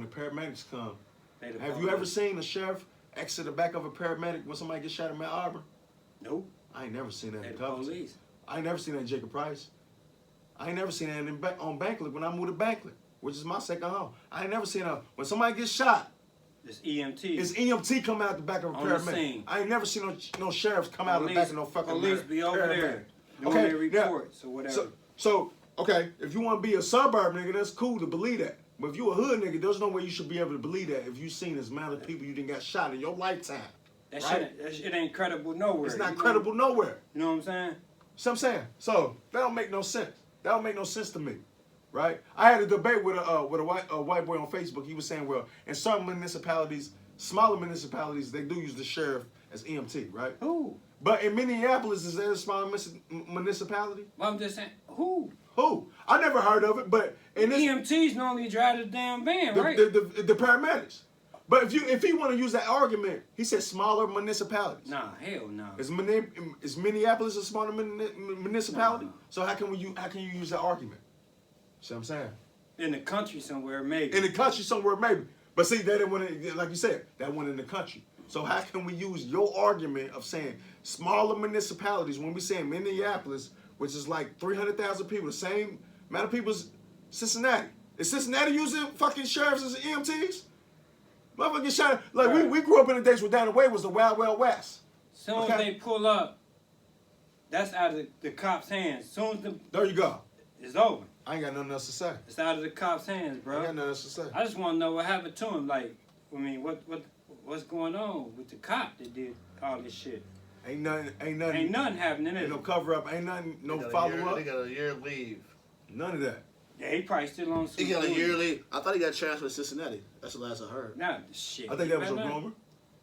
paramedics come, have you ever seen a sheriff exit the back of a paramedic when somebody gets shot in Mount Auburn? Nope. I ain't never seen that in the Covington. police. I ain't never seen that in Jacob Price. I ain't never seen that on Bankley when I moved to Bankley, which is my second home. I ain't never seen when somebody gets shot. It's EMT. It's EMT come out the back of a paramedic. I ain't never seen no sheriffs come out of the back of no fucking police be over there doing their reports or whatever. So okay, if you want to be a suburb nigga, that's cool to believe that. But if you a hood nigga, there's no way you should be able to believe that if you seen as amount of people you didn't got shot in your lifetime. That shit ain't credible nowhere. It's not credible nowhere. You know what I'm saying? So I'm saying, so that don't make no sense. That don't make no sense to me, right? I had a debate with a white boy on Facebook. He was saying, well, in some municipalities, smaller municipalities, they do use the sheriff as EMT, right? Who? But in Minneapolis, is that a smaller municipality? Well, I'm just saying, who? Who? I never heard of it, but in this, EMTs normally drive the damn van, right? The paramedics. But if he want to use that argument, he said smaller municipalities. Nah, hell no. Is Minneapolis a smaller municipality? No. So how can you use that argument? See what I'm saying? In the country somewhere, maybe. In the country somewhere, maybe. But see, that went like you said, that went in the country. So how can we use your argument of saying smaller municipalities when we saying Minneapolis, which is like 300,000 people, the same amount of people as Cincinnati? Is Cincinnati using fucking sheriffs as EMTs? Motherfucker get shot. Like right. we grew up in the days where down the way was the Wild Wild West. Soon as they pull up, that's out of the cops' hands. Soon as there you go. It's over. I ain't got nothing else to say. It's out of the cops' hands, bro. I ain't got nothing else to say. I just want to know what happened to him. Like, I mean, what's going on with the cop that did all this shit? Ain't nothing happening. Ain't no cover up. Ain't nothing. No follow up. They got a year leave. None of that. Yeah, he probably still on. He got a year leave. I thought he got transferred to Cincinnati. That's the last I heard. Nah, shit. I think that was a rumor.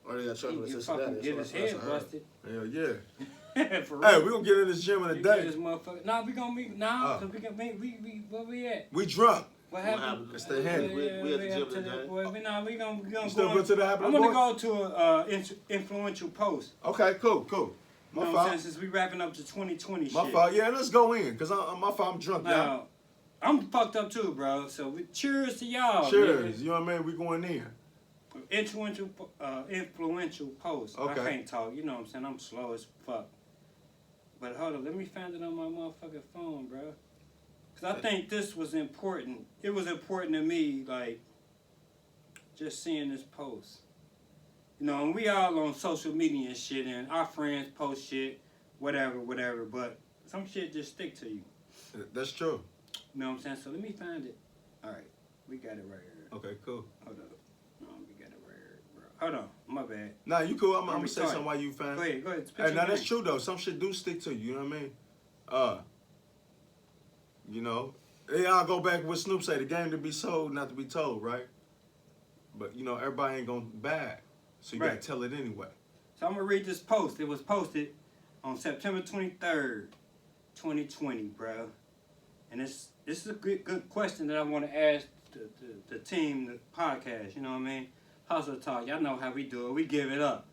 Or they got transferred to He Cincinnati. fucking get his head busted. Hell yeah. For real. Hey, we gonna get in this gym in a day. This motherfucker. Nah, we gonna meet. Nah, cause we can meet. We where we at? We drunk. What happened? It's the hand. We at the gym today. We gonna you still go to the Happy I'm gonna Boy? go to an influential post. Okay, cool. My You know what I'm fault. saying? Since we wrapping up to 2020 shit. My fault. Yeah, let's go in, cause my fault. I'm drunk, y'all. Now, I'm fucked up too, bro. So cheers to y'all. Cheers. Nigga. You know what I mean? We going in. Influential post. Okay. I can't talk. You know what I'm saying? I'm slow as fuck. But hold on, let me find it on my motherfucking phone, bro. Cause I think this was important. It was important to me, like, just seeing this post. You know, and we all on social media and shit, and our friends post shit, whatever. But some shit just stick to you. That's true. You know what I'm saying? So let me find it. All right, we got it right here. Okay, cool. Hold up. No, we got it right here, bro. Hold on, my bad. Nah, you cool. I'm Don't gonna be say sorry. something while you find. Go ahead. Hey, now that's true though. Some shit do stick to you. You know what I mean? You know, I'll go back with Snoop say, the game to be sold, not to be told, right? But you know, everybody ain't gonna buy it, so you gotta tell it anyway. So I'm gonna read this post. It was posted on September 23rd, 2020, bro. And this is a good question that I want to ask the team, the podcast. You know what I mean? Hustle Talk. Y'all know how we do it. We give it up.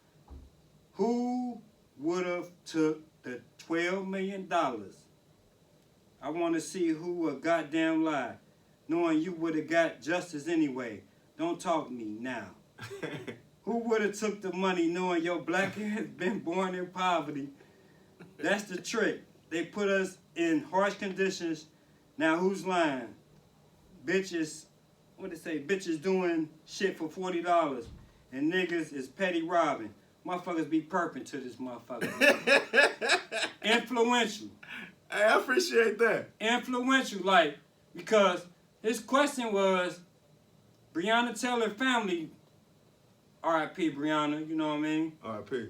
Who would have took the $12 million? I want to see who would goddamn lie, knowing you would have got justice anyway. Don't talk to me now. Who would have took the money knowing your black ass been born in poverty? That's the trick. They put us in harsh conditions. Now who's lying? Bitches what they say, bitches doing shit for $40 and niggas is petty robbing. Motherfuckers be perping to this motherfucker. Influential. Hey, I appreciate that. Influential, like, because his question was, Breonna Taylor family, R.I.P. Breonna, you know what I mean? R.I.P.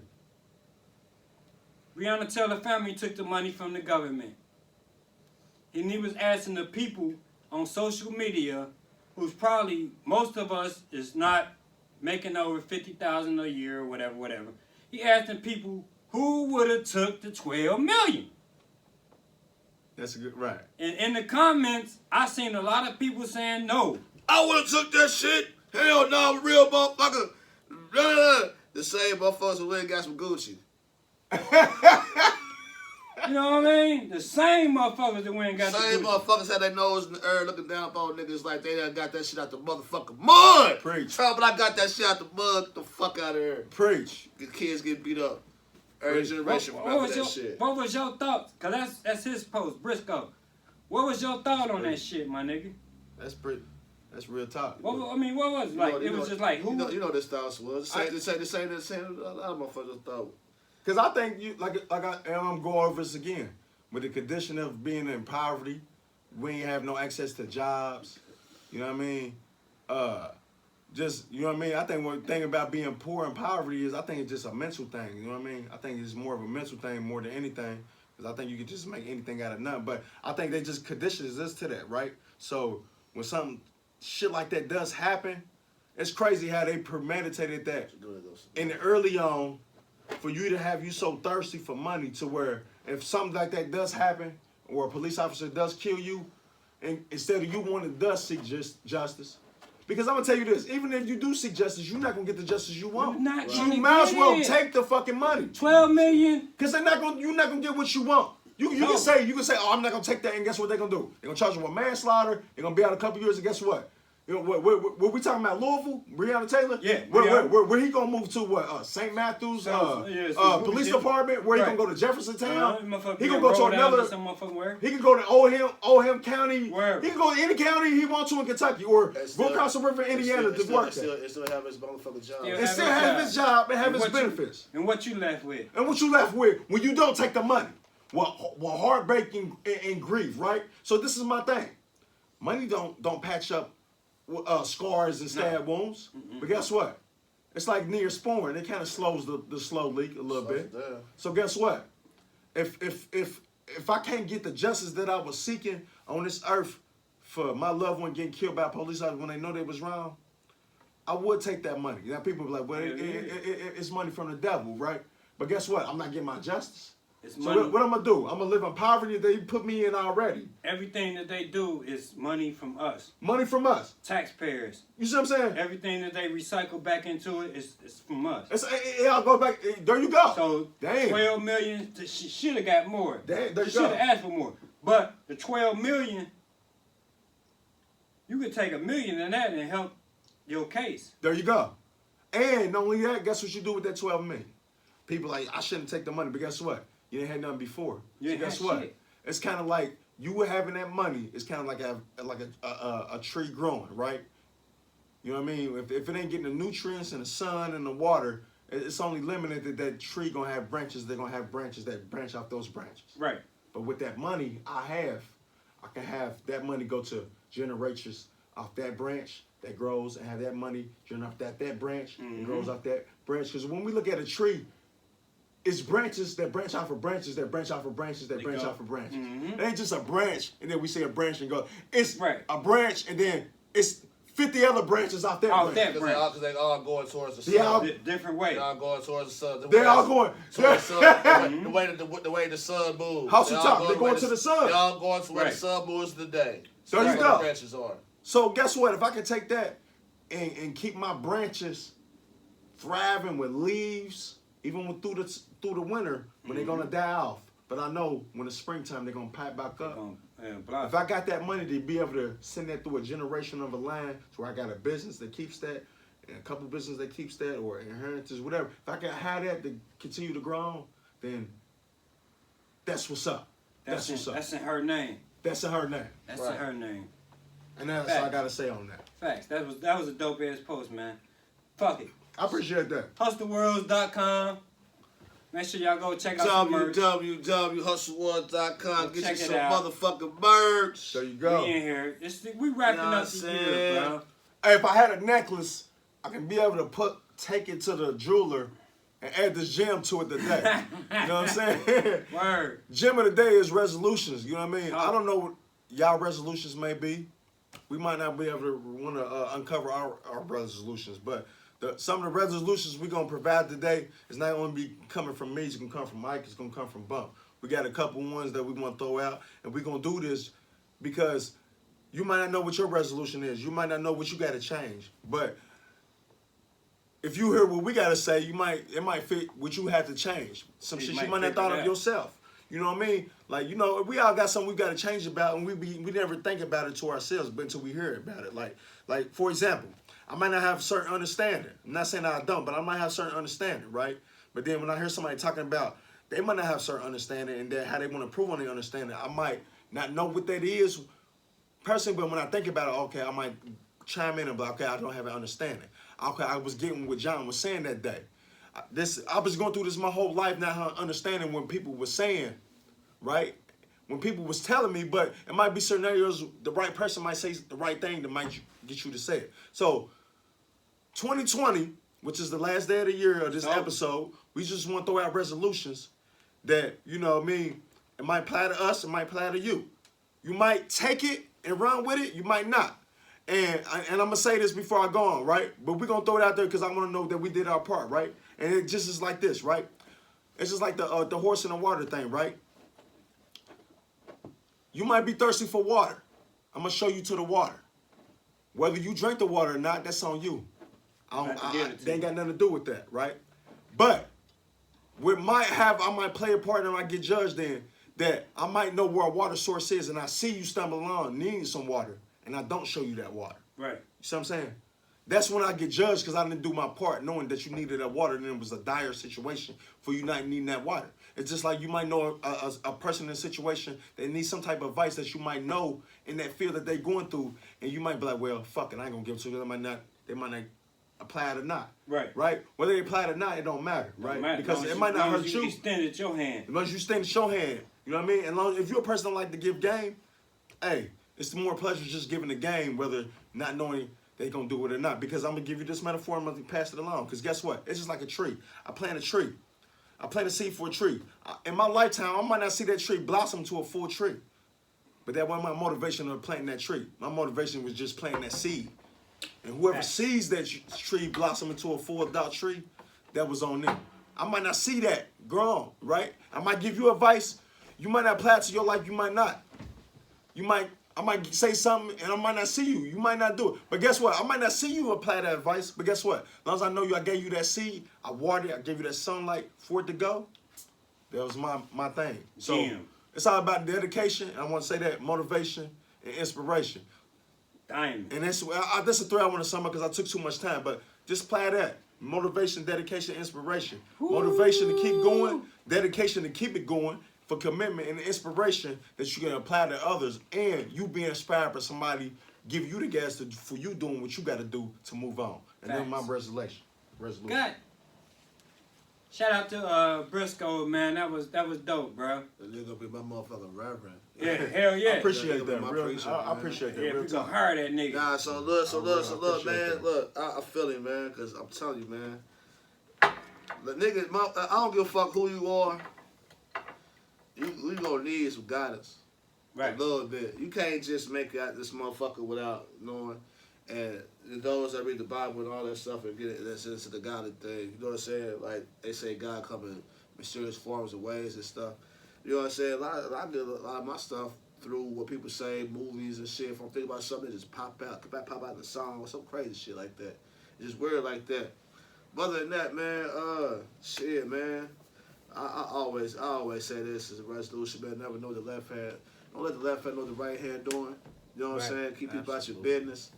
Breonna Taylor family took the money from the government. And he was asking the people on social media, who's probably, most of us is not making over $50,000 a year or whatever. He asked the people who would have took the $12 million. That's a good, right. And in the comments, I seen a lot of people saying no. I would have took that shit. Hell no, I'm a real motherfucker. The same motherfuckers who went and got some Gucci. You know what I mean? The same motherfuckers that went and got Same the motherfuckers had their nose in the air looking down upon niggas like they done got that shit out the motherfucking mud. Preach. But I got that shit out the mud. Get the fuck out of here. Preach. The kids get beat up. Every generation remember that shit. What was your thoughts? Cause that's his post, Briscoe. What was your thought on that shit, my nigga? That's pretty. That's real talk. What was it? Like, it was just like, who? You know this thoughts was. The same a lot of motherfuckers thought. Because I think you, I'm going over this again. With the condition of being in poverty, we ain't have no access to jobs. You know what I mean? Just, you know what I mean? I think one thing about being poor and poverty is I think it's just a mental thing. You know what I mean? I think it's more of a mental thing more than anything. Because I think you can just make anything out of nothing. But I think they just conditions us to that, right? So when something shit like that does happen, it's crazy how they premeditated that in the early on for you to have you so thirsty for money to where if something like that does happen or a police officer does kill you, and instead of you wanting to seek justice, because I'm gonna tell you this, even if you do seek justice, you're not gonna get the justice you want. You might as well take the fucking money. $12 million. Because you're not gonna get what you want. You can say, oh, I'm not gonna take that, and guess what they're gonna do? They're gonna charge you with manslaughter. They're gonna be out a couple years, and guess what? You know, what we talking about? Louisville, Breonna Taylor. Yeah. Where he gonna move to? What? St. Matthews, police department. Where he gonna go to Jeffersontown? He gonna go to another. He can go to Oldham County. Where? He can go to any county he wants to in Kentucky, or go across the river, Indiana, to work there. It still have his motherfucking job. It still have his job and have his benefits. And what you left with? And what you left with when you don't take the money? Well, heartbreaking and grief, right? So this is my thing. Money don't patch up scars and stab wounds. But guess what? It's like Neosporin. It kind of slows the slow leak a little bit. So guess what? If I can't get the justice that I was seeking on this earth for my loved one getting killed by police officers when they know they was wrong, I would take that money. Now people be like, well, it's money from the devil, right? But guess what? I'm not getting my justice. So what I'm gonna do? I'm gonna live in poverty that they put me in already. Everything that they do is money from us. Money from us. Taxpayers. You see what I'm saying? Everything that they recycle back into it is from us. It all go back. There you go. So damn. 12 million. She should have got more. Damn, there you she go. should have asked for more. But the 12 million, you could take $1 million in that and help your case. There you go. And not only that, guess what you do with that 12 million? People like, I shouldn't take the money, but guess what? You didn't have nothing before. So guess what? Shit. It's kind of like you were having that money. It's kind of like a tree growing, right? You know what I mean? If it ain't getting the nutrients and the sun and the water, it's only limited that tree gonna have branches. They're gonna have branches that branch off those branches. Right. But with that money I can have that money go to generations off that branch that grows, and have that money generate off that branch and grows off that branch. Because when we look at a tree, it's branches that branch off of branches that branch off of branches that branch off of branches. It ain't just a branch and then we say a branch and go. It's a branch and then it's 50 other branches off that branch. Because they all going towards the sun. Different way. They all going towards the sun. They all going towards the sun. The way the sun moves. House of top. They're going to the sun. They all going to where the sun moves today. There you go. The branches are. So guess what? If I can take that and keep my branches thriving with leaves, even through the winter when they're gonna die off. But I know when it's springtime they're gonna pipe back up. If I got that money to be able to send that through a generation of a line to where I got a business that keeps that, and a couple businesses that keeps that, or inheritance, whatever. If I can have that to continue to grow on, then that's what's up. That's what's up. That's in her name. That's in her name. That's in her name. And that's all I gotta say on that. Facts. That was a dope ass post, man. Fuck it. I appreciate that. HustleWorlds.com. Make sure y'all go check out some merch. www.hustleworld.com. Get Check you it some out. motherfucking merch. There you go. We in here. We wrapping You know up the what I'm year, saying? bro. Hey, if I had a necklace, I can be able to take it to the jeweler and add this gem to it today. You know what I'm saying? Word. Gem of the day is resolutions. You know what I mean? Oh. I don't know what y'all resolutions may be. We might not be able to want to uncover our resolutions, but some of the resolutions we're going to provide today is not going to be coming from me. It's going to come from Mike. It's going to come from Bump. We got a couple ones that we want to throw out, and we're going to do this because you might not know what your resolution is. You might not know what you got to change. But if you hear what we got to say, it might fit what you have to change. Some shit you might not thought of yourself. You know what I mean? Like, you know, we all got something we got to change about, and we never think about it to ourselves, but until we hear about it. Like for example, I might not have certain understanding. I'm not saying that I don't, but I might have certain understanding, right? But then when I hear somebody talking about they might not have certain understanding and then how they want to improve on their understanding, I might not know what that is personally, but when I think about it, okay, I might chime in and be like, okay, I don't have an understanding. Okay, I was getting what John was saying that day. I was going through this my whole life, not understanding when people were saying, right? When people was telling me, but it might be scenarios the right person might say the right thing that might get you to say it. So 2020, which is the last day of the year of this episode, we just want to throw out resolutions that, you know what I mean, it might apply to us, it might apply to you. You might take it and run with it, you might not. And I'm going to say this before I go on, right? But we're going to throw it out there because I want to know that we did our part, right? And it just is like this, right? It's just like the horse in the water thing, right? You might be thirsty for water. I'm going to show you to the water. Whether you drink the water or not, that's on you. They ain't got nothing to do with that, right? But I might play a part and I get judged in that I might know where a water source is and I see you stumble along needing some water and I don't show you that water. Right. You see what I'm saying? That's when I get judged because I didn't do my part knowing that you needed that water and it was a dire situation for you not needing that water. It's just like you might know a person in a situation that needs some type of advice that you might know in that field that they're going through and you might be like, well, fuck it, I ain't going to give it to you. They might not apply it or not. Right. Right? Whether they apply it or not, it don't matter. Right? Matter. Because it might not hurt you. You extended your hand. As long as you extend your hand. You know what I mean? And if you're a person that don't like to give game, hey, it's more pleasure just giving the game, whether not knowing they gonna do it or not. Because I'm gonna give you this metaphor, I'm gonna pass it along. Because guess what? It's just like a tree. I plant a tree. I plant a seed for a tree. In my lifetime, I might not see that tree blossom to a full tree. But that wasn't my motivation of planting that tree. My motivation was just planting that seed. And whoever sees that tree blossom into a full adult tree, that was on them. I might not see that grown, right? I might give you advice. You might not apply it to your life. You might not. I might say something and I might not see you. You might not do it. But guess what? I might not see you apply that advice. But guess what? As long as I know you, I gave you that seed. I watered it. I gave you that sunlight for it to go. That was my thing. So it's all about dedication. And I want to say that motivation and inspiration. Diamond. And that's a thread I want to sum up because I took too much time. But just apply that. Motivation, dedication, inspiration. Ooh. Motivation to keep going. Dedication to keep it going. For commitment and inspiration that you can apply to others. And you being inspired by somebody give you the gas for you doing what you got to do to move on. And then my resolution. Good. Shout out to Briscoe, man. That was dope, bro. That nigga be my motherfucking reverend. Yeah, hell yeah. I appreciate that, bro. I appreciate that. Yeah, we gonna hire that nigga. Nah, so look, man. Look, I feel it, man, because I'm telling you, man. The nigga, I don't give a fuck who you are. We gonna need some guidance. Right. A little bit. You can't just make out this motherfucker without knowing. And those that read the Bible and all that stuff and get it into the godly thing. You know what I'm saying? Like they say God come in mysterious forms and ways and stuff. You know what I'm saying? I did a lot of my stuff through what people say, movies and shit. If I'm thinking about something, it just pop out in the song or some crazy shit like that. It's just weird like that. But other than that, man, shit, man. I always say this as a resolution, man. Never know the left hand. Don't let the left hand know the right hand doing. You know what I'm saying? Keep people about your business.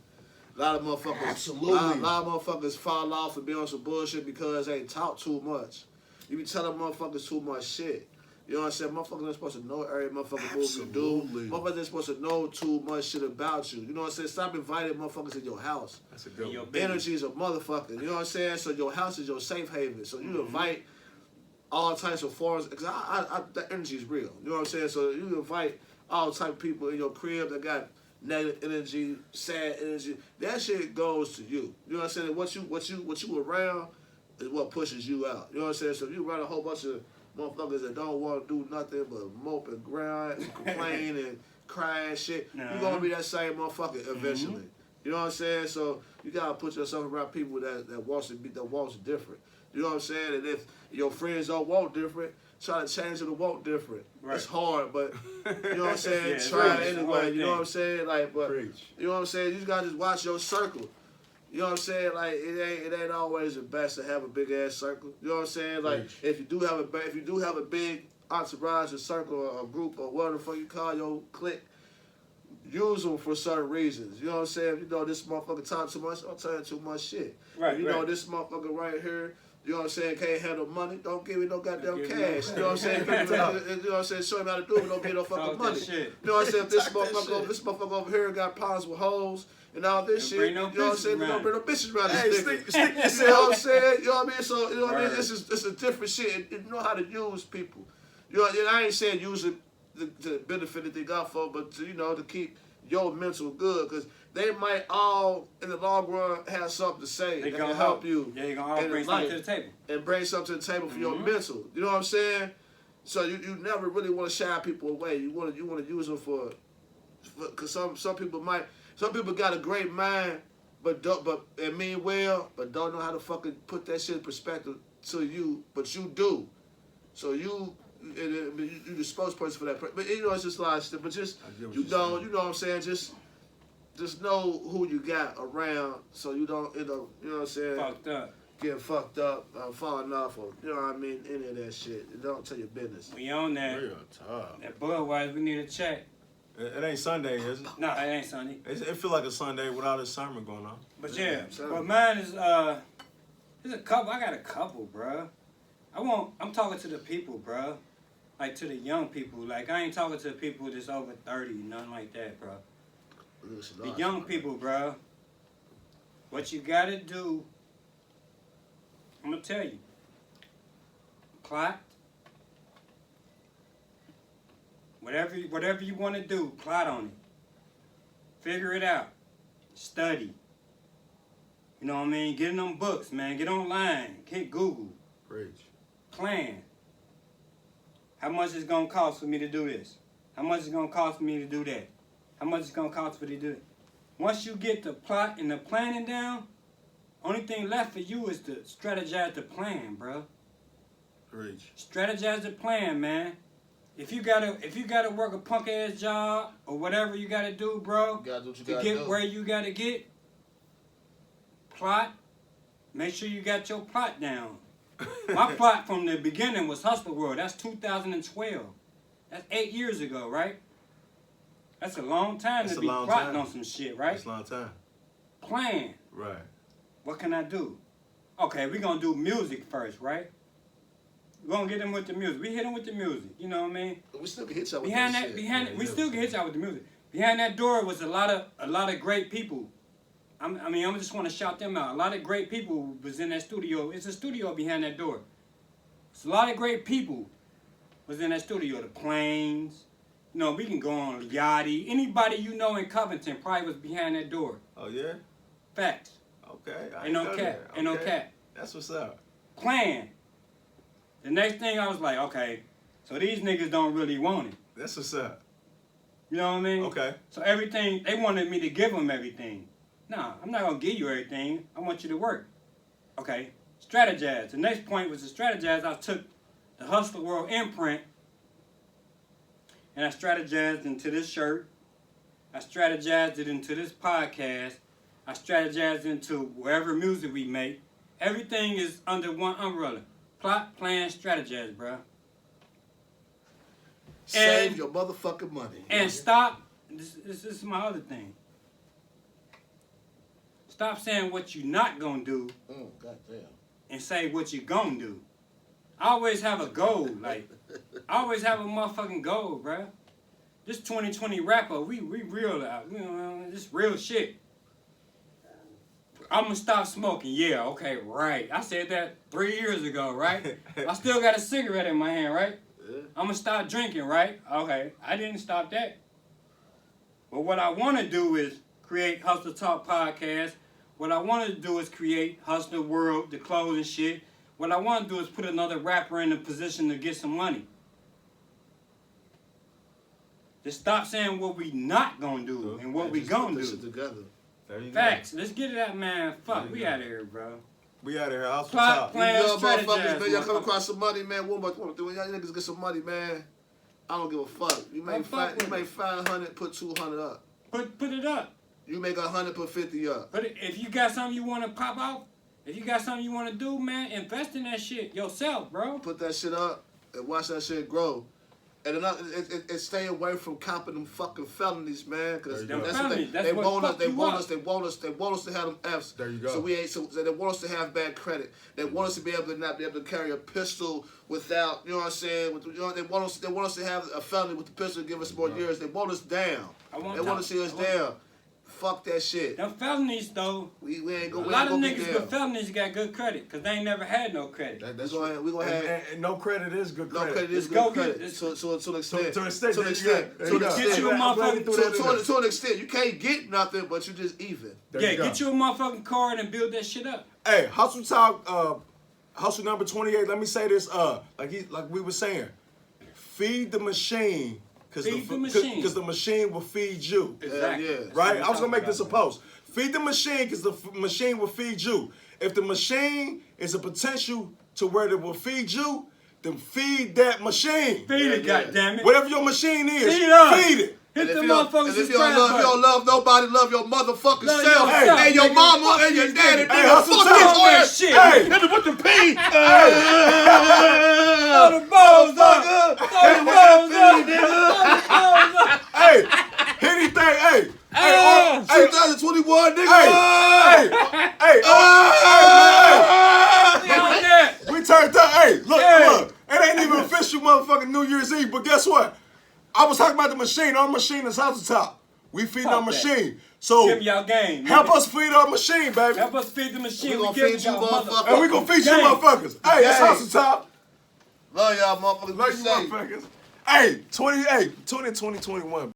A lot of motherfuckers, a lot of motherfuckers fall off and be on some bullshit because they talk too much. You be telling motherfuckers too much shit. You know what I'm saying? Motherfuckers ain't supposed to know every motherfucking move you Absolutely. do. Motherfuckers ain't supposed to know too much shit about you. You know what I'm saying? Stop inviting motherfuckers in your house. That's a good one. Energy is a motherfucker. You know what I'm saying? So your house is your safe haven. So you invite all types of forms. Because that energy is real. You know what I'm saying? So you invite all type of people in your crib that got negative energy, sad energy. That shit goes to you. You know what I'm saying? What you around is what pushes you out. You know what I'm saying? So if you run a whole bunch of motherfuckers that don't want to do nothing but mope and grind and complain and cry and shit, you're going to be that same motherfucker eventually. You know what I'm saying? So you got to put yourself around people that wants different. You know what I'm saying? And if your friends don't want different, try to change them to want different. Right. It's hard, but you know what I'm saying? Try it anyway. You know what I'm saying? Like, but you know what I'm saying? You just got to just watch your circle. You know what I'm saying? Like it ain't always the best to have a big ass circle. You know what I'm saying? Like if you do have a big entourage or circle or a group or whatever the fuck you call your clique, use them for certain reasons. You know what I'm saying? If you know this motherfucker talk too much, don't tell too much shit. Right. If you know this motherfucker right here, you know what I'm saying, can't handle money, don't give me no goddamn cash. You know what I'm saying? You know what I'm saying? Show him how to do it, don't give no fucking money. You know what I'm saying? If this motherfucker over here got problems with hoes and all this shit, you know what I'm saying? Don't bring no bitches around this nigga. You know what I'm saying? You know what I mean? So, you know what I mean? It's a different shit. You know how to use people. You know, and I ain't saying use it to benefit that they got for, but to, you know, to keep your mental good, because they might all, in the long run, have something to say that can help you. Yeah, you're going to all bring something to the table. And bring something to the table for your mental. You know what I'm saying? So you never really want to shy people away. You want to use them for because some people got a great mind, but mean well, but don't know how to fucking put that shit in perspective to you, but you do. So you the spokesperson for that. But you know, it's just a lot of stuff. But just you know what I'm saying. Just know who you got around, so you don't end up, you know what I'm saying, getting fucked up, falling off, or you know what I mean, any of that shit. Don't tell your business. We on that. Real tough. That Budweiser, we need a check. It ain't Sunday, is it? No, it ain't Sunday. It feel like a Sunday without a sermon going on. But yeah, but mine is there's a couple. I got a couple, bruh. I'm talking to the people, bruh. Like to the young people. Like I ain't talking to the people that's over 30, nothing like that, bruh. The young people, bro. What you gotta do, I'm gonna tell you. Clot. Whatever you wanna do, clot on it. Figure it out. Study. You know what I mean? Get in them books, man. Get online. Hit Google. Preach. Plan. How much is gonna cost for me to do this? How much is gonna cost for me to do that? How much it's gonna cost for you to do it? Once you get the plot and the planning down, only thing left for you is to strategize the plan, bro. Preach. Strategize the plan, man. If you gotta work a punk ass job or whatever you gotta do, bro, to get where you gotta get, plot. Make sure you got your plot down. My plot from the beginning was Hustler World. That's 2012. That's 8 years ago, right? That's a long time to be plotting on some shit, right? That's a long time. Plan. Right. What can I do? Okay, we're going to do music first, right? We're going to get them with the music. We hit them with the music, you know what I mean? We still can hit y'all with that shit. We still can hit y'all with the music. Behind that door was a lot of great people. I just want to shout them out. A lot of great people was in that studio. It's a studio behind that door. It's a lot of great people was in that studio. The Planes. You know, we can go on Yachty. Anybody you know in Covington probably was behind that door. Oh, yeah? Facts. Okay. Ain't no cap. Ain't no cap. That's what's up. Plan. The next thing I was like, okay, so these niggas don't really want it. That's what's up. You know what I mean? Okay. So everything, they wanted me to give them everything. Nah, I'm not going to give you everything. I want you to work. Okay. Strategize. The next point was to strategize. I took the Hustler World imprint and I strategized into this shirt. I strategized it into this podcast. I strategized into wherever music we make. Everything is under one umbrella. Plot, plan, strategize, bro. Save your motherfucking money. And stop. This is my other thing. Stop saying what you're not going to do. Goddamn. And say what you're going to do. I always have a goal. Like, I always have a motherfucking goal, bro. This 2020 rapper, we real out. You know, this real shit. I'm gonna stop smoking. Yeah, okay, right. I said that 3 years ago, right? I still got a cigarette in my hand, right? Yeah. I'm gonna stop drinking, right? Okay, I didn't stop that. But what I want to do is create Hustle Talk Podcast. What I want to do is create Hustler World, the clothing shit. What I want to do is put another rapper in a position to get some money. Just stop saying what we not gonna do and what we gonna put do. this shit together. There you Facts. Let's get it out, man. Fuck, There we you out of here, bro. go. We out of here. Hustle Plot, Talk. plan, Y'all motherfuckers, strategize, man, y'all come motherfucker. across some money, man. What y'all niggas get some money, man. I don't give a fuck. You make fuck with 500, put 200 up. Put it up. You make 100, put 50 up. But if you got something you want to pop out, if you got something you want to do, man, invest in that shit yourself, bro. Put that shit up and watch that shit grow. And and stay away from copping them fucking felonies, man. Because There you that's go. what Felonies, that's they what want us. fuck They you want up. us. They want us. They want us to have them Fs. There you go. So we ain't. So they want us to have bad credit. They want us to be able to not be able to carry a pistol without. You know what I'm saying? With, you know, they want us. They want us to have a felony with the pistol. Give us more years. They want us down. They want to see us down. Fuck that shit. Them felonies, though, We ain't go. a We lot ain't of gonna be niggas down. with felonies got good credit because they ain't never had no credit. That's We gonna have. and no credit is good No credit. credit is Let's go good get credit. this. To an extent. To an extent. To an extent. There To you an go. Get you a extent. I'm glad you motherfucking- threw that in there. To an extent, you can't get nothing, but you just even. There Yeah, you go. get you a motherfucking card and build that shit up. Hey, Hustle Talk, Hustle number 28. Let me say this, like we were saying, feed the machine, Feed the machine. because the machine will feed you. Exactly. yeah. Right? That's I was gonna what make I'm this a talking about, post. Feed the machine because the machine will feed you. If the machine is a potential to where it will feed you, then feed that machine. Feed it, Yeah. goddammit. Whatever your machine is, Feed it up. feed it. Hit And the if you don't- motherfucking and if you don't subscribe love, you button. don't love nobody, love your motherfucking Love self. yourself, And your nigga. mama Fuck and your these daddy. niggas. Hey, Nigga, Hustle fuck Talk. this That ass. shit. Hey. Nigga, what the P? Throw the balls up. Throw the balls up. Throw the balls up. Hey, anything, hey. Hey, hey, 2021, nigga. hey, Be on that. we turned up. Hey, look, Hey. look. It ain't even official motherfucking New Year's Eve, but guess what? I was talking about the machine. Our machine is Hustle Talk. We feed Fuck our that. machine. So Give me y'all game. help nigga. us feed our machine, baby. Help us feed the machine. We gonna giving feed you, y'all motherfucker. And we gonna feed you Gang. motherfuckers. Hey, it's Gang. Hustle Talk. Love y'all, motherfuckers. Love Be you safe. motherfuckers. Hey, 2021.